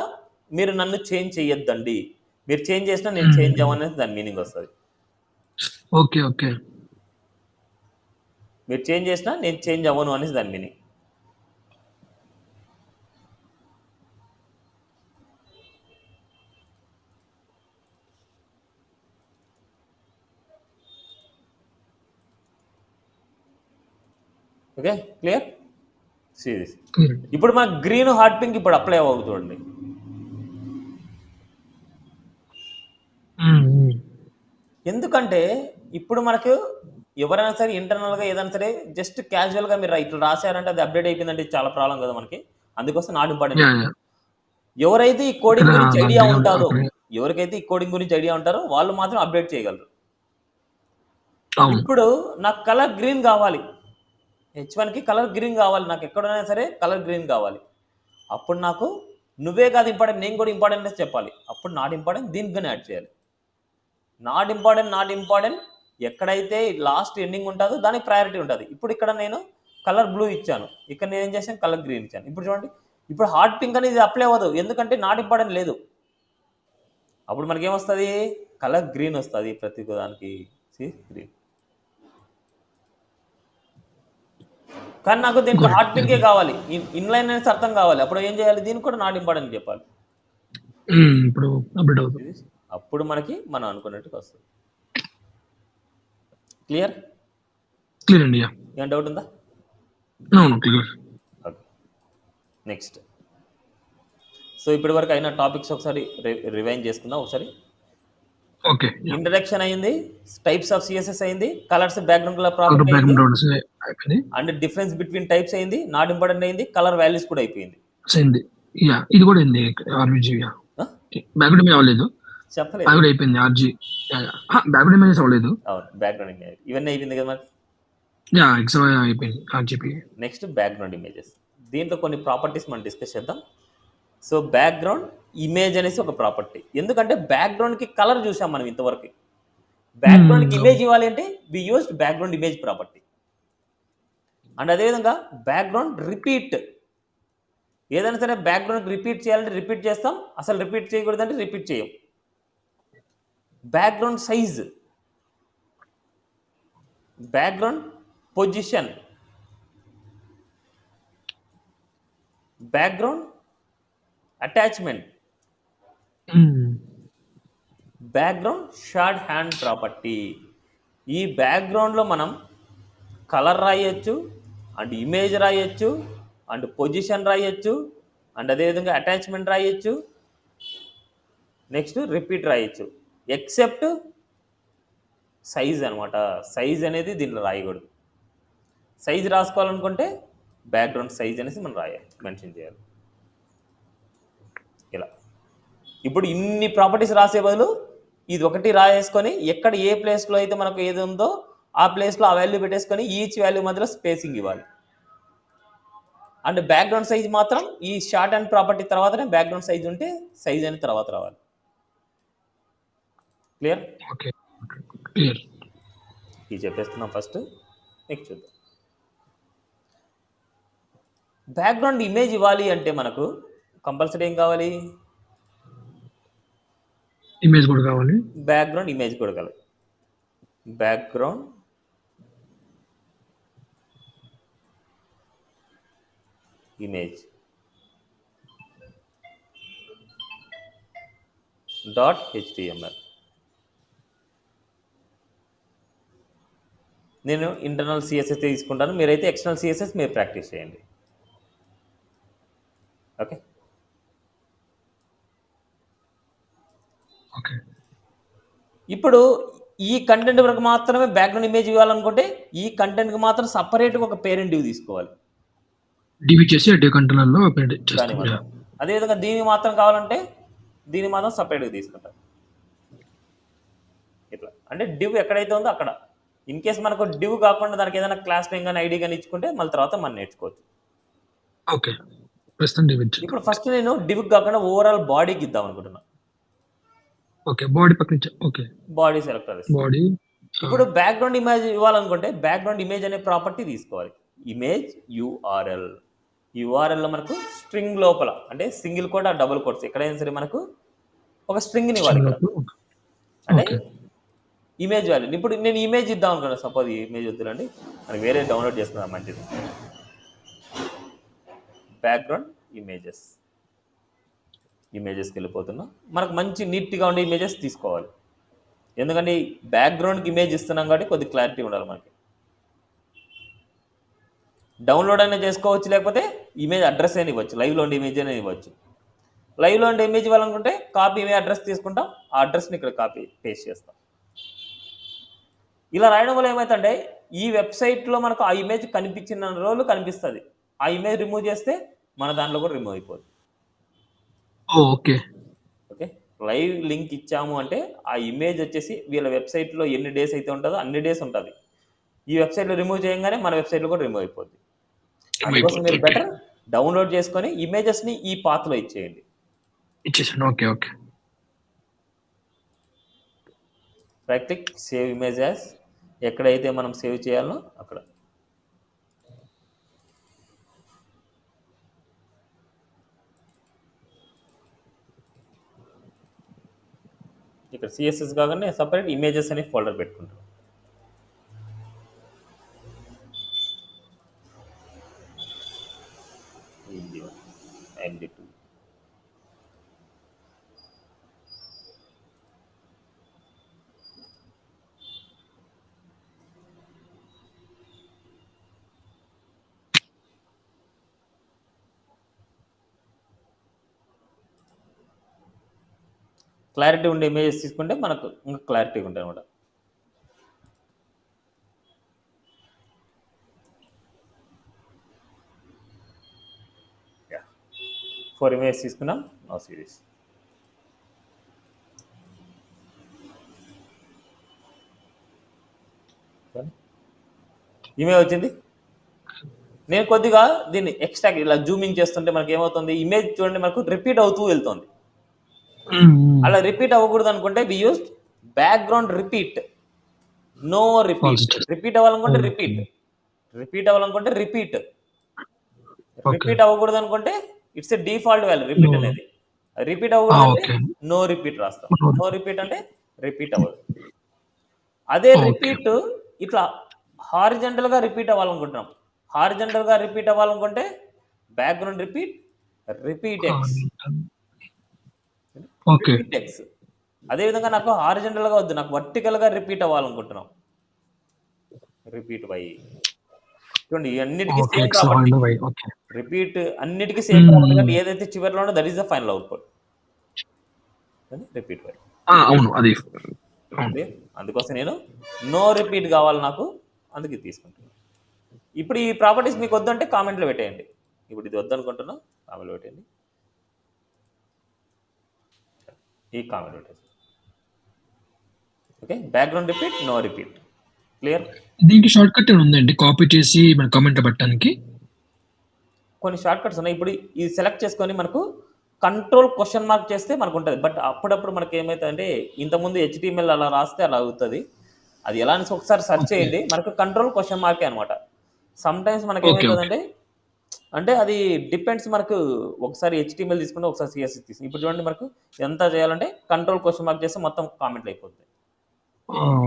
మీరు నన్ను చేంజ్ చేయొద్దండి, మీరు చేంజ్ చేసినా నేను చేంజ్ అవ్వనేది దాని మీనింగ్ వస్తుంది. ఓకే. ఓకే. మీరు చేంజ్ చేసినా నేను చేంజ్ అవ్వను అనేసి దాని మీనింగ్. Okay, clear? సీరియస్. ఇప్పుడు మన గ్రీన్ హాట్ పింక్ ఇప్పుడు అప్లై అవుతుంది. ఎందుకంటే ఇప్పుడు మనకు ఎవరైనా సరే ఇంటర్నల్గా ఏదైనా సరే జస్ట్ క్యాజువల్గా మీరు ఇట్లా రాశారంటే అది అప్డేట్ అయిపోయిందంటే చాలా ప్రాబ్లం కదా మనకి. అందుకోసం నాట్ ఇంపార్టెంట్. ఎవరైతే ఈ కోడింగ్ గురించి ఐడియా ఉంటుందో, ఎవరికైతే ఈ కోడింగ్ గురించి ఐడియా ఉంటారో వాళ్ళు మాత్రం అప్డేట్ చేయగలరు. ఇప్పుడు నాకు కలర్ గ్రీన్ కావాలి, H1కి కలర్ గ్రీన్ కావాలి, నాకు ఎక్కడైనా సరే కలర్ గ్రీన్ కావాలి. అప్పుడు నాకు నువ్వే కాదు ఇంపార్టెంట్, నేను కూడా ఇంపార్టెంట్ అని చెప్పాలి. అప్పుడు నాట్ ఇంపార్టెంట్ దీనికనే యాడ్ చేయాలి. నాట్ ఇంపార్టెంట్ ఎక్కడైతే లాస్ట్ ఎండింగ్ ఉంటుందో దానికి ప్రయారిటీ ఉంటుంది. ఇప్పుడు ఇక్కడ నేను కలర్ బ్లూ ఇచ్చాను, ఇక్కడ నేను ఏం చేశాను కలర్ గ్రీన్ ఇచ్చాను. ఇప్పుడు చూడండి, ఇప్పుడు హాట్ పింక్ అనేది అప్లై అవ్వదు ఎందుకంటే నాట్ ఇంపార్టెంట్ లేదు. అప్పుడు మనకేమొస్తుంది, కలర్ గ్రీన్ వస్తుంది ప్రతి దానికి. గ్రీన్. కానీ నాకు దీనికి హాట్ పింకే కావాలి, ఇన్లైన్ అనేసి అర్థం కావాలి. అప్పుడు ఏం చేయాలి, దీనికి కూడా నాట్ ఇంపార్టెంట్ చెప్పాలి. ఇప్పుడు అప్డేట్ అవుతుంది, అప్పుడు మనకి మనం అనుకున్నట్టుగా వస్తుంది. క్లియర్? క్లియర్ అండి. ఏం డౌట్ ఉందా? క్లియర్. నెక్స్ట్, సో ఇప్పటి వరకు అయిన టాపిక్స్ ఒకసారి రివైండ్ చేసుకుందాం ఒకసారి. ఓకే, ఇంట్రడక్షన్ అయింది, టైప్స్ ఆఫ్ సిఎస్ఎస్ అయింది, కలర్స్ బ్యాక్గ్రౌండ్ కలర్ ప్రాపర్టీ అయింది, అండ్ డిఫరెన్స్ బిట్వీన్ టైప్స్ అయింది, నాట్ ఇంపార్టెంట్ అయింది, కలర్ వాల్యూస్ కూడా అయిపోయింది. ఇది కూడా అయింది. బ్యాక్గ్రౌండ్ ఇమేజ్ అవ్వలేదు, చెప్పలేదు, అది కూడా అయిపోయింది. బ్యాక్గ్రౌండ్ ఇమేజ్ అవ్వలేదు. అవును, బ్యాక్గ్రౌండ్ ఇమేజ్ ఇవన్నీ అయిపోయింది కదా మనకి. అయిపోయింది ఆర్జీబీ. Next background images. దీంట్లో కొన్ని ప్రాపర్టీస్ మనం డిస్కస్ చేద్దాం. సో బ్యాక్గ్రౌండ్ ఇమేజ్ అనేసి ఒక ప్రాపర్టీ, ఎందుకంటే బ్యాక్గ్రౌండ్కి కలర్ చూసాం మనం ఇంతవరకు. బ్యాక్గ్రౌండ్కి ఇమేజ్ ఇవ్వాలి అంటే we used background image property. And అదేవిధంగా బ్యాక్గ్రౌండ్ రిపీట్, ఏదైనా సరే బ్యాక్గ్రౌండ్ రిపీట్ చేయాలంటే రిపీట్ చేస్తాం, అసలు రిపీట్ చేయకూడదంటే రిపీట్ చేయం. Background size, background position, background attachment, background shorthand property. ఈ బ్యాక్గ్రౌండ్లో మనం కలర్ రాయొచ్చు, అండ్ ఇమేజ్ రాయొచ్చు, అండ్ పొజిషన్ రాయొచ్చు, అండ్ అదేవిధంగా అటాచ్మెంట్ రాయొచ్చు, నెక్స్ట్ రిపీట్ రాయొచ్చు. ఎక్సెప్ట్ సైజ్ అనమాట. సైజ్ అనేది దీంట్లో రాయకూడదు. సైజ్ రాసుకోవాలనుకుంటే బ్యాక్గ్రౌండ్ సైజ్ అనేసి మనం రాయాలి, మెన్షన్ చేయాలి. ఇలా ఇప్పుడు ఇన్ని ప్రాపర్టీస్ రాసే బదులు ఇది ఒకటి రాయేసుకొని ఎక్కడ ఏ ప్లేస్లో అయితే మనకు ఏది ఉందో ఆ ప్లేస్లో ఆ వాల్యూ పెట్టేసుకొని ఈచ్ వాల్యూ మధ్యలో స్పేసింగ్ ఇవ్వాలి. అండ్ బ్యాక్గ్రౌండ్ సైజ్ మాత్రం ఈ షార్ట్ అండ్ ప్రాపర్టీ తర్వాతనే బ్యాక్గ్రౌండ్ సైజ్ ఉంటే సైజ్ అనేది తర్వాత రావాలి. క్లియర్? Okay, clear. ఇది చెప్పేస్తున్నాం ఫస్ట్. నెక్స్ట్ చూద్దాం. బ్యాక్గ్రౌండ్ ఇమేజ్ ఇవ్వాలి అంటే మనకు కంపల్సరీ ఏం కావాలి? ఇమేజ్ కూడా కావాలి. బ్యాక్గ్రౌండ్ ఇమేజ్ కూడా కావాలి. Background image .html. నేను ఇంటర్నల్ సిఎస్ఎస్ తీసుకుంటాను, మీరైతే ఎక్స్టర్నల్ సిఎస్ఎస్ మీరు ప్రాక్టీస్ చేయండి. ఓకే. ఓకే, ఇప్పుడు ఈ కంటెంట్ వరకు మాత్రమే బ్యాక్గ్రౌండ్ ఇమేజ్ ఇవ్వాలనుకుంటే ఈ కంటెంట్కి మాత్రం సపరేట్గా ఒక పేరెంట్ డివ్ తీసుకోవాలి. డివి చేసి డివ్ కంటైనర్లో పేరెంట్ దాని చేస్తాం. మాత్రం. అదేవిధంగా దీనికి మాత్రం కావాలంటే దీన్ని మాత్రం సపరేట్గా తీసుకుంటాం. ఇట్లా అంటే డివ్ ఎక్కడైతే ఉందో అక్కడ. ఇన్ కేస్ మనకు డివ్ కాకుండా దానికి ఏదైనా క్లాస్ నేమ్ కానీ ఐడి కానీ ఇచ్చుకుంటే మళ్ళీ తర్వాత మనం నేర్చుకోవచ్చు. ఓకే, ప్రస్తుతం డివి ఇచ్చాను. ఇప్పుడు ఫస్ట్ నేను డివ్ కాకుండా ఓవరాల్ బాడీకి ఇద్దాం అనుకుంటున్నా. ఓకే, బాడీ పక్కన ఇచ్చా. ఓకే, బాడీ సెలెక్ట్ చేస్తాను. బాడీ. ఇప్పుడు బ్యాక్గ్రౌండ్ ఇమేజ్ ఇవ్వాలనుకుంటే బ్యాక్గ్రౌండ్ ఇమేజ్ అనే ప్రాపర్టీ తీసుకోవాలి. Image URL. యూఆర్ఎల్లో మనకు స్ట్రింగ్ లోపల అంటే సింగిల్ కోట్ ఆ డబుల్ కోట్స్ ఎక్కడైనా సరే మనకు ఒక స్ట్రింగ్ని ఇవ్వాలి ఇక్కడ. అంటే ఓకే, ఇమేజ్ వాల్యూ. ఇప్పుడు నేను ఇమేజ్ ఇద్దాం అనుకున్నాను. సపోజ్ ఈ ఇమేజ్ వద్దులండి, మనకి వేరే డౌన్లోడ్ చేసుకున్నాం మంచిది. బ్యాక్గ్రౌండ్ ఇమేజెస్కి వెళ్ళిపోతున్నాం. మనకు మంచి నీట్గా ఉండే ఇమేజెస్ తీసుకోవాలి. ఎందుకంటే బ్యాక్గ్రౌండ్కి ఇమేజ్ ఇస్తున్నాం కాబట్టి కొద్ది క్లారిటీ ఉండాలి మనకి. డౌన్లోడ్ అయినా చేసుకోవచ్చు, లేకపోతే ఇమేజ్ అడ్రస్ అయినా ఇవ్వచ్చు. లైవ్లో ఉండే ఇమేజ్ అయినా ఇవ్వచ్చు. లైవ్లో ఉండే ఇమేజ్ ఇవ్వాలనుకుంటే కాపీ ఇమేజ్ అడ్రస్ తీసుకుంటాం, ఆ అడ్రస్ని ఇక్కడ కాపీ పేస్ట్ చేస్తాం. ఇలా రాయడం వల్ల ఏమవుతుందంటే ఈ వెబ్సైట్లో మనకు ఆ ఇమేజ్ కనిపించిన రోజులు కనిపిస్తుంది. ఆ ఇమేజ్ రిమూవ్ చేస్తే మన దాంట్లో కూడా రిమూవ్ అయిపోద్ది. ఓకే, ఓకే, లైవ్ లింక్ ఇచ్చాము అంటే ఆ ఇమేజ్ వచ్చేసి వీళ్ళ వెబ్సైట్లో ఎన్ని డేస్ అయితే ఉంటుందో అన్ని డేస్ ఉంటుంది. ఈ వెబ్సైట్లో రిమూవ్ చేయగానే మన వెబ్సైట్లో కూడా రిమూవ్ అయిపోద్ది. అందుకోసం మీరు బెటర్ డౌన్లోడ్ చేసుకొని ఇమేజెస్ని ఈ పాత్లో ఇచ్చేయండి. ఇచ్చేసాను. Okay, okay, right click, save image as. ఎక్కడైతే మనం సేవ్ చేయాలో అక్కడ. ఇక్కడ సిఎస్ఎస్ కాగానే సపరేట్ ఇమేజెస్ అనే ఫోల్డర్ పెట్టుకుంటాం. MD2 క్లారిటీ ఉండే ఇమేజెస్ తీసుకుంటే మనకు ఇంకా క్లారిటీగా ఉంటాయి అనమాట. ఫోర్ ఇమేజెస్ తీసుకున్నాం. No series. ఇమేజ్ వచ్చింది. నేను కొద్దిగా దీన్ని ఎక్స్ట్రా ఇలా జూమింగ్ చేస్తుంటే మనకి ఏమవుతుంది, ఇమేజ్ చూడండి మనకు రిపీట్ అవుతూ వెళ్తుంది. అలా రిపీట్ అవ్వకూడదు అనుకుంటే we use background repeat, no repeat. Repeat అవ్వాలనుకుంటే రిపీట్ అవ్వాలనుకుంటే రిపీట్ అవ్వకూడదు అనుకుంటే it's a default value repeat అనేది. రిపీట్ అవ్వకూడదు అంటే నో రిపీట్ రాస్తాం. నో రిపీట్ అంటే రిపీట్ అవ్వదు. అదే రిపీట్ ఇట్లా హారిజంటల్గా రిపీట్ అవ్వాలనుకుంటున్నాం. హారిజంటల్గా రిపీట్ అవ్వాలనుకుంటే background repeat X, okay. Repeat X. అదేవిధంగా నాకు హారిజంటల్గా వద్దు, నాకు వర్టికల్గా రిపీట్ అవ్వాలనుకుంటున్నాం, రిపీట్ వై. చూడండి అన్నిటికీ okay. Same X property, hold Y. Okay. Repeat అన్నిటికీ సేమ్ ప్రాపర్టీ, కాబట్టి ఏదైతే చివరిలో ఉందో that is the final output, repeat Y. అవును. అది అవును. అందుకోసం నేను నో రిపీట్ కావాలి నాకు, అందుకే తీసుకుంటున్నాను. ఇప్పుడు ఈ ప్రాపర్టీస్ మీకు వద్దంటే కామెంట్లో పెట్టేయండి. ఇప్పుడు ఇది వద్దనుకుంటున్నా, కామెంట్లో పెట్టేయండి, ఈ కామెంట్ పెట్టేసి. Okay, background repeat, no repeat. Clear? దీనికి షార్ట్ కట్ ఏమైనా ఉందండి కాపీ చేసి మన కామెంట్ పెట్టడానికి? కొన్ని షార్ట్ కట్స్ ఉన్నాయి. ఇప్పుడు ఇది సెలెక్ట్ చేసుకొని మనకు కంట్రోల్ క్వశ్చన్ మార్క్ చేస్తే మనకు ఉంటుంది. బట్ అప్పుడప్పుడు మనకి ఏమవుతుందంటే ఇంతకుముందు HTML అలా రాస్తే అలా అవుతుంది. అది ఎలా అనేసి ఒకసారి సెర్చ్ చేయండి, మనకు కంట్రోల్ క్వశ్చన్ మార్కే అనమాట. సమ్ టైమ్స్ మనకి ఓకే. ఏమవుతుందంటే, అంటే అది డిపెండ్స్, మనకు ఒకసారి HTML తీసుకుంటే ఒకసారి CSS తీసుకుంటే. ఇప్పుడు చూడండి మనకు ఎంత చేయాలంటే కంట్రోల్ క్వశ్చన్ మార్క్ చేస్తే మొత్తం కామెంట్లు అయిపోతుంది.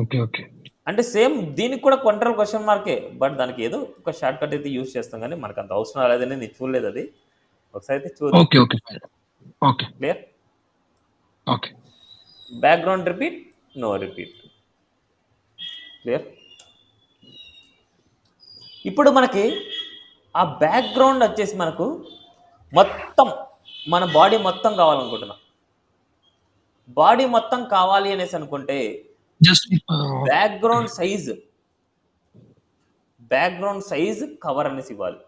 ఓకే. ఓకే. అంటే సేమ్ దీనికి కూడా కంట్రోల్ క్వశ్చన్ మార్కే, బట్ దానికి ఏదో ఒక షార్ట్ కట్ అయితే యూజ్ చేస్తాం, కానీ మనకు అంత అవసరం లేదని నేను చూడలేదు. అది ఒకసారి అయితే చూద్దాం. Okay. Okay. Fine. Okay. Clear? Okay. Background repeat, no repeat. Clear? ఇప్పుడు మనకి ఆ బ్యాక్గ్రౌండ్ వచ్చేసి మనకు మొత్తం మన బాడీ మొత్తం కావాలనుకుంటున్నాం. బాడీ మొత్తం కావాలి అనేసి అనుకుంటే జస్ట్ బ్యాక్గ్రౌండ్ సైజ్ కవర్ అనేసి ఇవ్వాలి.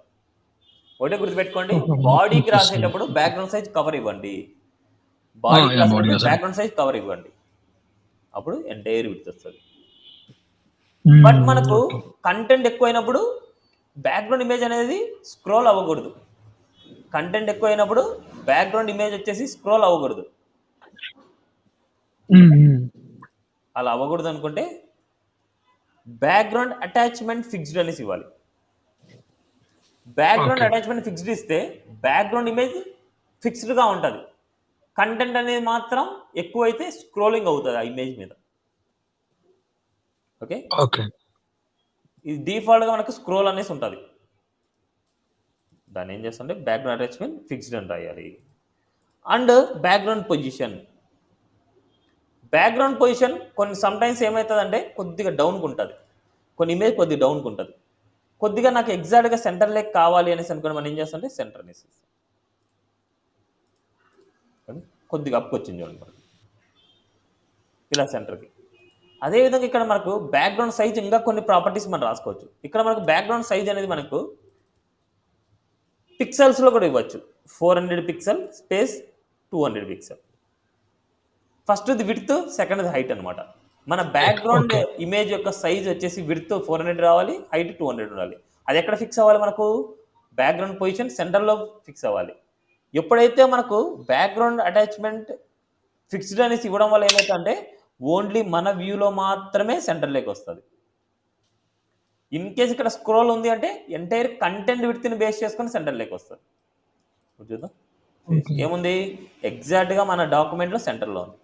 ఒకటే గుర్తుపెట్టుకోండి, బాడీకి రాసేటప్పుడు బ్యాక్గ్రౌండ్ సైజ్ కవర్ ఇవ్వండి, బాడీకి రాసేటప్పుడు బ్యాక్గ్రౌండ్ సైజ్ కవర్ ఇవ్వండి, అప్పుడు ఎంటైర్ విడ్త్ వస్తుంది. బట్ మనకు కంటెంట్ ఎక్కువైనప్పుడు బ్యాక్గ్రౌండ్ ఇమేజ్ అనేది స్క్రోల్ అవ్వకూడదు. కంటెంట్ ఎక్కువైనప్పుడు బ్యాక్గ్రౌండ్ ఇమేజ్ వచ్చేసి స్క్రోల్ అవ్వకూడదు. అలా అవ్వకూడదు అనుకుంటే బ్యాక్గ్రౌండ్ అటాచ్మెంట్ ఫిక్స్డ్ అనేసి ఇవ్వాలి. బ్యాక్గ్రౌండ్ అటాచ్మెంట్ ఫిక్స్డ్ ఇస్తే బ్యాక్గ్రౌండ్ ఇమేజ్ ఫిక్స్డ్గా ఉంటుంది, కంటెంట్ అనేది మాత్రం ఎక్కువైతే స్క్రోలింగ్ అవుతుంది ఆ ఇమేజ్ మీద. Okay, okay. ఇది డిఫాల్ట్గా మనకు స్క్రోల్ అనేసి ఉంటుంది. దాన్ని ఏం చేస్తుంటే బ్యాక్గ్రౌండ్ అటాచ్మెంట్ ఫిక్స్డ్ అని రాయాలి. అండ్ బ్యాక్గ్రౌండ్ పొజిషన్ కొన్ని సమ్టైమ్స్ ఏమవుతుందంటే కొద్దిగా డౌన్కి ఉంటుంది, కొన్ని ఇమేజ్ కొద్దిగా డౌన్కి ఉంటుంది. కొద్దిగా నాకు ఎగ్జాక్ట్గా సెంటర్ లెక్ కావాలి అనేసి అనుకోండి, మనం ఏం చేస్తుంటే సెంటర్ అనేసి కొద్దిగా అప్పు వచ్చింది చూడండి మనకి ఇలా సెంటర్కి. అదేవిధంగా ఇక్కడ మనకు బ్యాక్గ్రౌండ్ సైజ్ ఇంకా కొన్ని ప్రాపర్టీస్ మనం రాసుకోవచ్చు. ఇక్కడ మనకు బ్యాక్గ్రౌండ్ సైజ్ అనేది మనకు పిక్సెల్స్లో కూడా ఇవ్వచ్చు. 400 pixel space 200 pixel. First the width, second the height అనమాట. మన బ్యాక్గ్రౌండ్ ఇమేజ్ యొక్క సైజ్ వచ్చేసి విడ్త్ 400 రావాలి, హైట్ 200 ఉండాలి. అది ఎక్కడ ఫిక్స్ అవ్వాలి? మనకు బ్యాక్గ్రౌండ్ పొజిషన్ సెంటర్లో ఫిక్స్ అవ్వాలి. ఎప్పుడైతే మనకు బ్యాక్గ్రౌండ్ అటాచ్మెంట్ ఫిక్స్డ్ అనేసి ఇవ్వడం వల్ల ఏమవుతుందంటే ఓన్లీ మన వ్యూలో మాత్రమే సెంటర్లోకి వస్తుంది. ఇన్ కేస్ ఇక్కడ స్క్రోల్ ఉంది అంటే ఎంటైర్ కంటెంట్ విడ్త్ని బేస్ చేసుకొని సెంటర్లోకి వస్తుంది. చూద్దాం ఏముంది, ఎగ్జాక్ట్గా మన డాక్యుమెంట్లో సెంటర్లో ఉంది.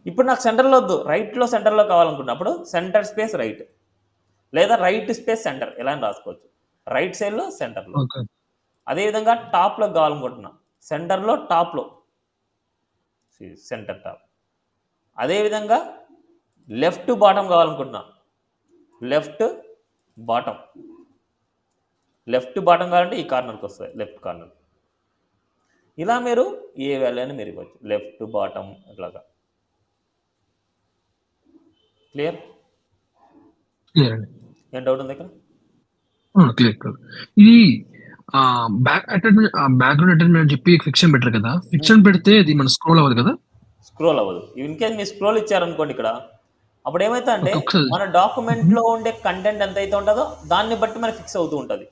ఇప్పుడు నాకు సెంటర్లో వద్దు, రైట్లో సెంటర్లో కావాలనుకున్నప్పుడు సెంటర్ స్పేస్ రైట్, లేదా రైట్ స్పేస్ సెంటర్ ఎలా అని రాసుకోవచ్చు. రైట్ సైడ్లో సెంటర్లో. అదేవిధంగా టాప్లో కావాలనుకుంటున్నా, సెంటర్లో టాప్లో సెంటర్ టాప్. అదేవిధంగా లెఫ్ట్ బాటం కావాలనుకుంటున్నా, లెఫ్ట్ బాటం కావాలంటే ఈ కార్నర్కి వస్తుంది, లెఫ్ట్ కార్నర్. ఇలా మీరు ఏ వాల్యూ అని మీరు ఇవ్వచ్చు, లెఫ్ట్ బాటం ఇట్లాగా. క్లియర్? ఏం డౌట్ ఉంది ఇక్కడ? క్లియర్. ఇది బ్యాక్గ్రౌండ్ అటాచ్మెంట్ చెప్పి ఫిక్షన్ పెట్టారు కదా, ఫిక్షన్ పెడితే అది మన స్క్రోల్ అవ్వదు కదా? స్క్రోల్ అవ్వదు. ఇన్ కేస్ మీరు స్క్రోల్ ఇచ్చారనుకోండి ఇక్కడ, అప్పుడు ఏమైతే అంటే మన డాక్యుమెంట్లో ఉండే కంటెంట్ ఎంత అయితే ఉంటుందో దాన్ని బట్టి మనకి ఫిక్స్ అవుతూ ఉంటుంది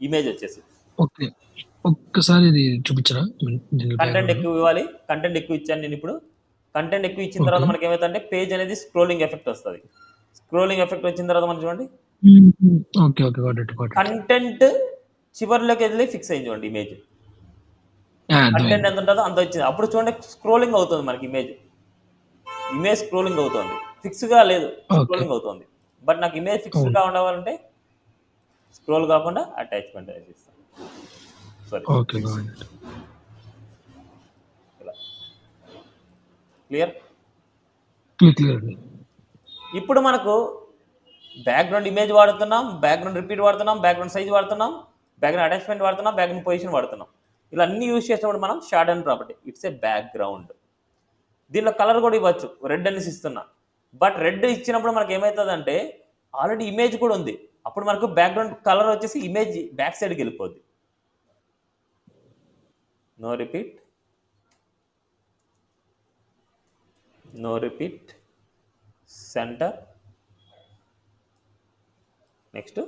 ఇమేజ్ వచ్చేసి. ఓకే, ఒక్కసారి ఇది చూపించరా? కంటెంట్ ఎక్కువ ఇవ్వాలి, కంటెంట్ ఎక్కువ ఇచ్చాను నేను. ఇప్పుడు కంటెంట్ ఎక్కువ ఇచ్చిన తర్వాత మనకి ఏమైతే అంటే పేజ్ అనేది స్క్రోలింగ్ ఎఫెక్ట్ వస్తుంది. స్క్రోలింగ్ ఎఫెక్ట్ వచ్చిన తర్వాత మనం చూడండి కంటెంట్ చివరిలోకి వెళ్ళి ఫిక్స్ అయింది చూడండి ఇమేజ్. కంటెంట్ ఎంత ఉంటుందో అంత వచ్చింది. అప్పుడు చూడండి స్క్రోలింగ్ అవుతుంది మనకి ఇమేజ్ స్క్రోలింగ్ అవుతుంది, ఫిక్స్గా లేదు, స్క్రోలింగ్ అవుతుంది. బట్ నాకు ఇమేజ్ ఫిక్స్డ్గా ఉండాలంటే స్క్రోల్ కాకుండా అటాచ్మెంట్ ఇస్తాను. సారీ, ఓకే, ఇలా క్లియర్. క్లియర్. ఇప్పుడు మనకు బ్యాక్గ్రౌండ్ ఇమేజ్ వాడుతున్నాం, బ్యాక్గ్రౌండ్ రిపీట్ వాడుతున్నాం, బ్యాక్గ్రౌండ్ సైజ్ వాడుతున్నాం, బ్యాక్గ్రౌండ్ అటాచ్మెంట్ వాడుతున్నాం, బ్యాక్గ్రౌండ్ పొజిషన్ వాడుతున్నాం. ఇలా అన్ని యూజ్ చేసినప్పుడు మనం short and property it's a background. దీనిలో కలర్ కూడా ఇవ్వచ్చు, రెడ్ అనేసి ఇస్తున్నా. బట్ రెడ్ ఇచ్చినప్పుడు మనకి ఏమవుతుందంటే ఆల్రెడీ ఇమేజ్ కూడా ఉంది, అప్పుడు మనకు బ్యాక్గ్రౌండ్ కలర్ వచ్చేసి ఇమేజ్ బ్యాక్ సైడ్కి వెళ్ళిపోద్ది. No repeat, no repeat, centre, next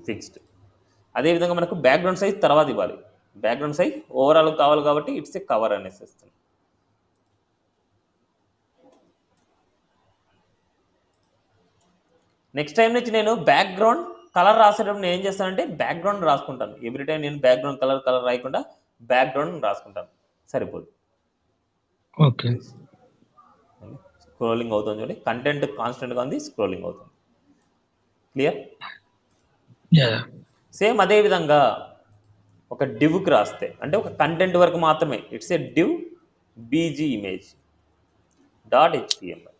fixed. అదేవిధంగా మనకు బ్యాక్గ్రౌండ్ సైజ్ తర్వాత ఇవ్వాలి. బ్యాక్గ్రౌండ్ సైజ్ ఓవరాల్ కావాలి కాబట్టి ఇట్స్ ఏ కవర్ అనేసి వస్తుంది. నెక్స్ట్ టైం నుంచి నేను బ్యాక్గ్రౌండ్ కలర్ రాసేటప్పుడు నేను ఏం చేస్తానంటే బ్యాక్గ్రౌండ్ రాసుకుంటాను. ఎవ్రీ టైం నేను బ్యాక్గ్రౌండ్ కలర్ రాయకుండా బ్యాక్గ్రౌండ్ రాసుకుంటాను, సరిపోదు. ఓకే, స్క్రోలింగ్ అవుతుంది చూడండి, కంటెంట్ కాన్స్టెంట్గా ఉంది, స్క్రోలింగ్ అవుతుంది. క్లియర్. సేమ్ అదే విధంగా ఒక డివ్కి రాస్తే అంటే ఒక కంటెంట్ వరకు మాత్రమే it's a div BG image dot HTML.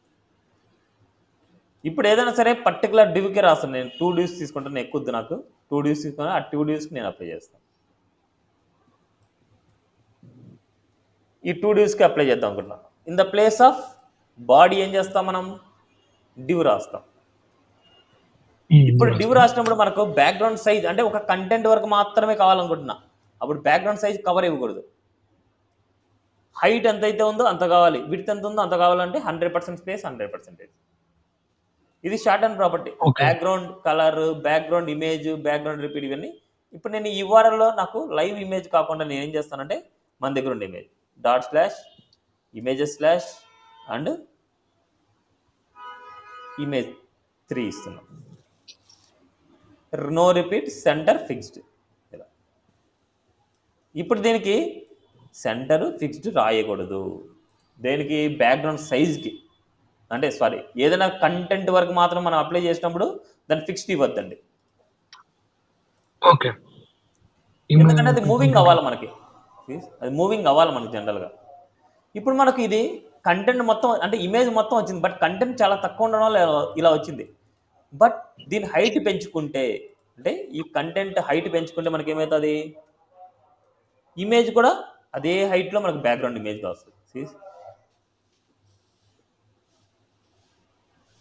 ఇప్పుడు ఏదైనా సరే పర్టికులర్ డివ్కే రాస్తాను నేను. 2 divs తీసుకుంటాను, ఎక్కువ నాకు 2 divs తీసుకుని ఆ 2 divsకి నేను అప్లై చేస్తాను. ఈ 2 divsకి అప్లై చేద్దాం అనుకుంటున్నాను. In the place of body ఏం చేస్తాం మనం, డివ్ రాస్తాం. ఇప్పుడు డివ్ రాసినప్పుడు మనకు బ్యాక్గ్రౌండ్ సైజ్ అంటే ఒక కంటెంట్ వరకు మాత్రమే కావాలనుకుంటున్నా, అప్పుడు బ్యాక్గ్రౌండ్ సైజ్ కవర్ ఇవ్వకూడదు. హైట్ ఎంతైతే ఉందో అంత కావాలి, విడ్త్ ఎంత ఉందో అంత కావాలంటే 100% స్పేస్, 100%. ఇది short and property. Background colour, background image, background repeat, ఇవన్నీ. ఇప్పుడు నేను ఈ URLలో నాకు లైవ్ ఇమేజ్ కాకుండా నేను ఏం చేస్తానంటే మన దగ్గర ఉండే ఇమేజ్ ./images/ అండ్ image3 ఇస్తున్నాం. No repeat, centre, fixed. ఇలా ఇప్పుడు దీనికి సెంటర్ ఫిక్స్డ్ రాయకూడదు. దేనికి, బ్యాక్గ్రౌండ్ సైజ్కి. అంటే సారీ, ఏదైనా కంటెంట్ వరకు మాత్రం మనం అప్లై చేసినప్పుడు దాన్ని ఫిక్స్డ్ ఇవ్వద్దండి. ఓకే, ఎందుకంటే అది మూవింగ్ అవ్వాలి మనకి, అది మూవింగ్ అవ్వాలి మనకి జనరల్గా. ఇప్పుడు మనకు ఇది కంటెంట్ మొత్తం అంటే ఇమేజ్ మొత్తం వచ్చింది, బట్ కంటెంట్ చాలా తక్కువ ఉండడం వల్ల ఇలా వచ్చింది. బట్ దీని హైట్ పెంచుకుంటే అంటే ఈ కంటెంట్ హైట్ పెంచుకుంటే మనకి ఏమవుతుంది, ఇమేజ్ కూడా అదే హైట్లో మనకు బ్యాక్గ్రౌండ్ ఇమేజ్గా వస్తుంది.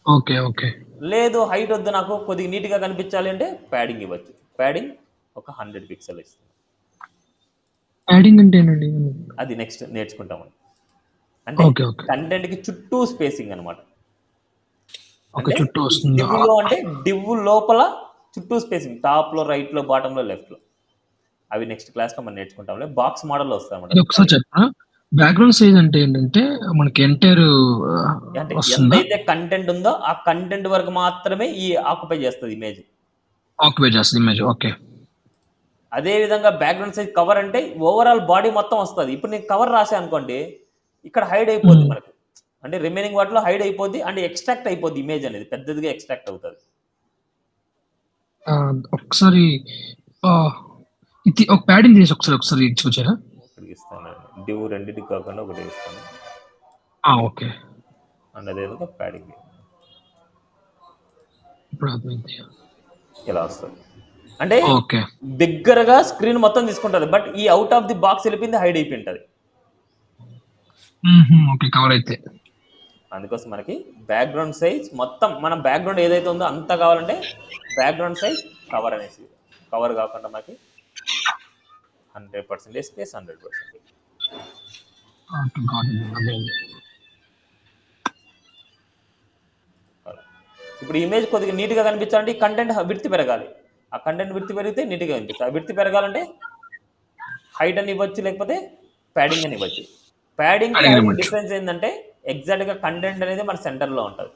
Okay, okay. లేదు హైట్ వద్దు నాకు కొద్దిగా నీట్గా కనిపించాలి అంటే ప్యాడింగ్ ఇవ్వచ్చు. ప్యాడింగ్ ఒక 100 పిక్సెల్ ఇస్తుంది. ప్యాడింగ్ అంటే ఏంటండి? అది నెక్స్ట్ నేర్చుకుంటామండి. అంటే కంటెంట్కి చుట్టూ స్పేసింగ్ అనమాట. చుట్టూ వస్తుంది. డివ్లో అంటే డివ్ లోపల చుట్టూ స్పేసింగ్, టాప్లో, రైట్లో, బాటంలో, లెఫ్ట్లో. అవి నెక్స్ట్ క్లాస్లో మనం నేర్చుకుంటాంలే. బాక్స్ మోడల్లో వస్తాయి. ఒకసారి చెప్పా, బ్యాక్గ్రౌండ్ సైజ్ అంటే ఏంటంటే మనకి ఎంటైర్ అంటే ఎంతైతే కంటెంట్ ఉందో ఆ కంటెంట్ వరకు మాత్రమే ఈ ఆక్యుపై చేస్తుంది ఇమేజ్. ఆక్యుపై చేస్తుంది ఇమేజ్. ఓకే. అదే విధంగా బ్యాక్గ్రౌండ్ సైజ్ కవర్ అంటే ఓవరాల్ బాడీ మొత్తం వస్తుంది. ఇప్పుడు నేను కవర్ రాసా అనుకోండి, ఇక్కడ హైడ్ అయిపోద్ది మనకు. అంటే రిమైనింగ్ వాటిలో హైడ్ అయిపోద్ది అంటే ఎక్స్ట్రాక్ట్ అయిపోద్ది ఇమేజ్ అనేది, పెద్దదిగా ఎక్స్ట్రాక్ట్ అవుతుంది. ఒకసారి ఇది ఒక ప్యాడింగ్ చేసి ఒకసారి చూచారా? ఇస్తాను, డివ్ రెండింటికి కాకుండా ఒకటి ఇస్తాను. ఓకే. అండ్ అదేవిధంగా ప్యాడింగ్ ఇప్పుడు అర్థమైంది. ఇలా వస్తుంది అంటే దగ్గరగా స్క్రీన్ మొత్తం తీసుకుంటుంది, బట్ ఈ అవుట్ ఆఫ్ ది బాక్స్ వెళ్ళిపోయింది, హైడ్ అయిపోయి ఉంటుంది. కవర్ అయితే అందుకోసం మనకి బ్యాక్గ్రౌండ్ సైజ్ మొత్తం మనం బ్యాక్గ్రౌండ్ ఏదైతే ఉందో అంతా కావాలంటే బ్యాక్గ్రౌండ్ సైజ్ కవర్ అనేసి, కవర్ కాకుండా మనకి 100% స్పేస్, 100%. ఇప్పుడు ఇమేజ్ కొద్దిగా నీట్గా కనిపించాలంటే ఈ కంటెంట్ విడ్త్ పెరగాలి. ఆ కంటెంట్ విడ్త్ పెరిగితే నీట్గా కనిపిస్తుంది. ఆ విడ్త్ పెరగాలంటే హైట్ అని ఇవ్వచ్చు, లేకపోతే ప్యాడింగ్ అని ఇవ్వచ్చు. ప్యాడింగ్ డిఫరెన్స్ ఏంటంటే ఎగ్జాక్ట్గా కంటెంట్ అనేది మన సెంటర్లో ఉంటుంది.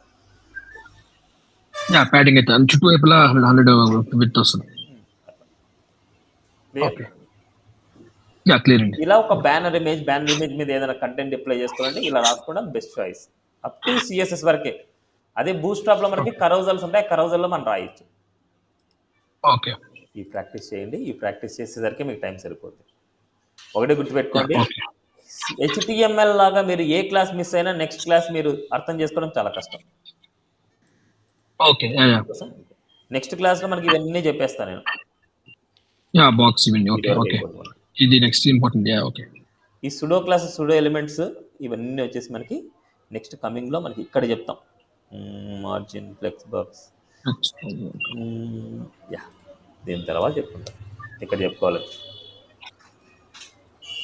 ప్యాడింగ్ అయితే చుట్టువైపులా 100 విడ్త్ వస్తుంది. యా క్లియర్ అండి. ఇలా ఒక బ్యానర్ ఇమేజ్ మీద ఏదైనా కంటెంట్ డిప్లై చేసుకోవాలంటే ఇలా రాసుకోవడం best choice. Up to CSS వరకే. అదే బూస్ట్రాప్లో మనకి కరోజల్స్ ఉంటాయి, కరోజల్లో మనం రాయొచ్చు. ఓకే. ఈ ప్రాక్టీస్ చేయండి. ఈ ప్రాక్టీస్ చేసేసరికి మీకు టైం సరిపోతుంది. ఒకటే గుర్తుపెట్టుకోండి, హెచ్టిఎంఎల్ లాగా మీరు ఏ క్లాస్ మిస్ అయినా నెక్స్ట్ క్లాస్ మీరు అర్థం చేసుకోవడం చాలా కష్టం. ఓకే. నెక్స్ట్ క్లాస్లో మనకి ఇవన్నీ చెప్పేస్తాను నేను. యా బాక్స్ ఇవన్నీ. ఓకే. ఇదివరకు ఓకే. అయిపోతుంది మనకి. ఇది నెక్స్ట్ ఇంపార్టెంట్. Yeah okay. ఈ సుడో క్లాస్, సుడో ఎలిమెంట్స్ ఇవన్నీ వచ్చేసి మనకి నెక్స్ట్ కమింగ్లో మనకి ఇక్కడ చెప్తాం. మార్జిన్, ఫ్లెక్స్ బాక్స్, యా దీని తర్వాత చెప్పుకుంటాం. ఇక్కడ చెప్పుకోవాలి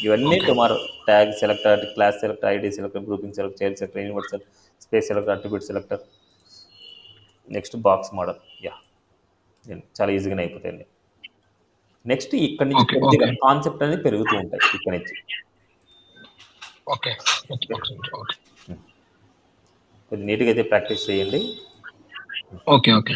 ఇవన్నీ tomorrow. Tag selector, class selector, ID selector, grouping selector, child selector, universal, space selector, attribute selector, next box model. Yeah చాలా ఈజీగానే అయిపోతాయండి. నెక్స్ట్ ఇక్కడ నుంచి కొద్దిగా కాన్సెప్ట్ అనేది పెరుగుతూ ఉంటాయి ఇక్కడ నుంచి. ఓకే. కొద్ది నీట్గా అయితే ప్రాక్టీస్ చేయండి. ఓకే. ఓకే.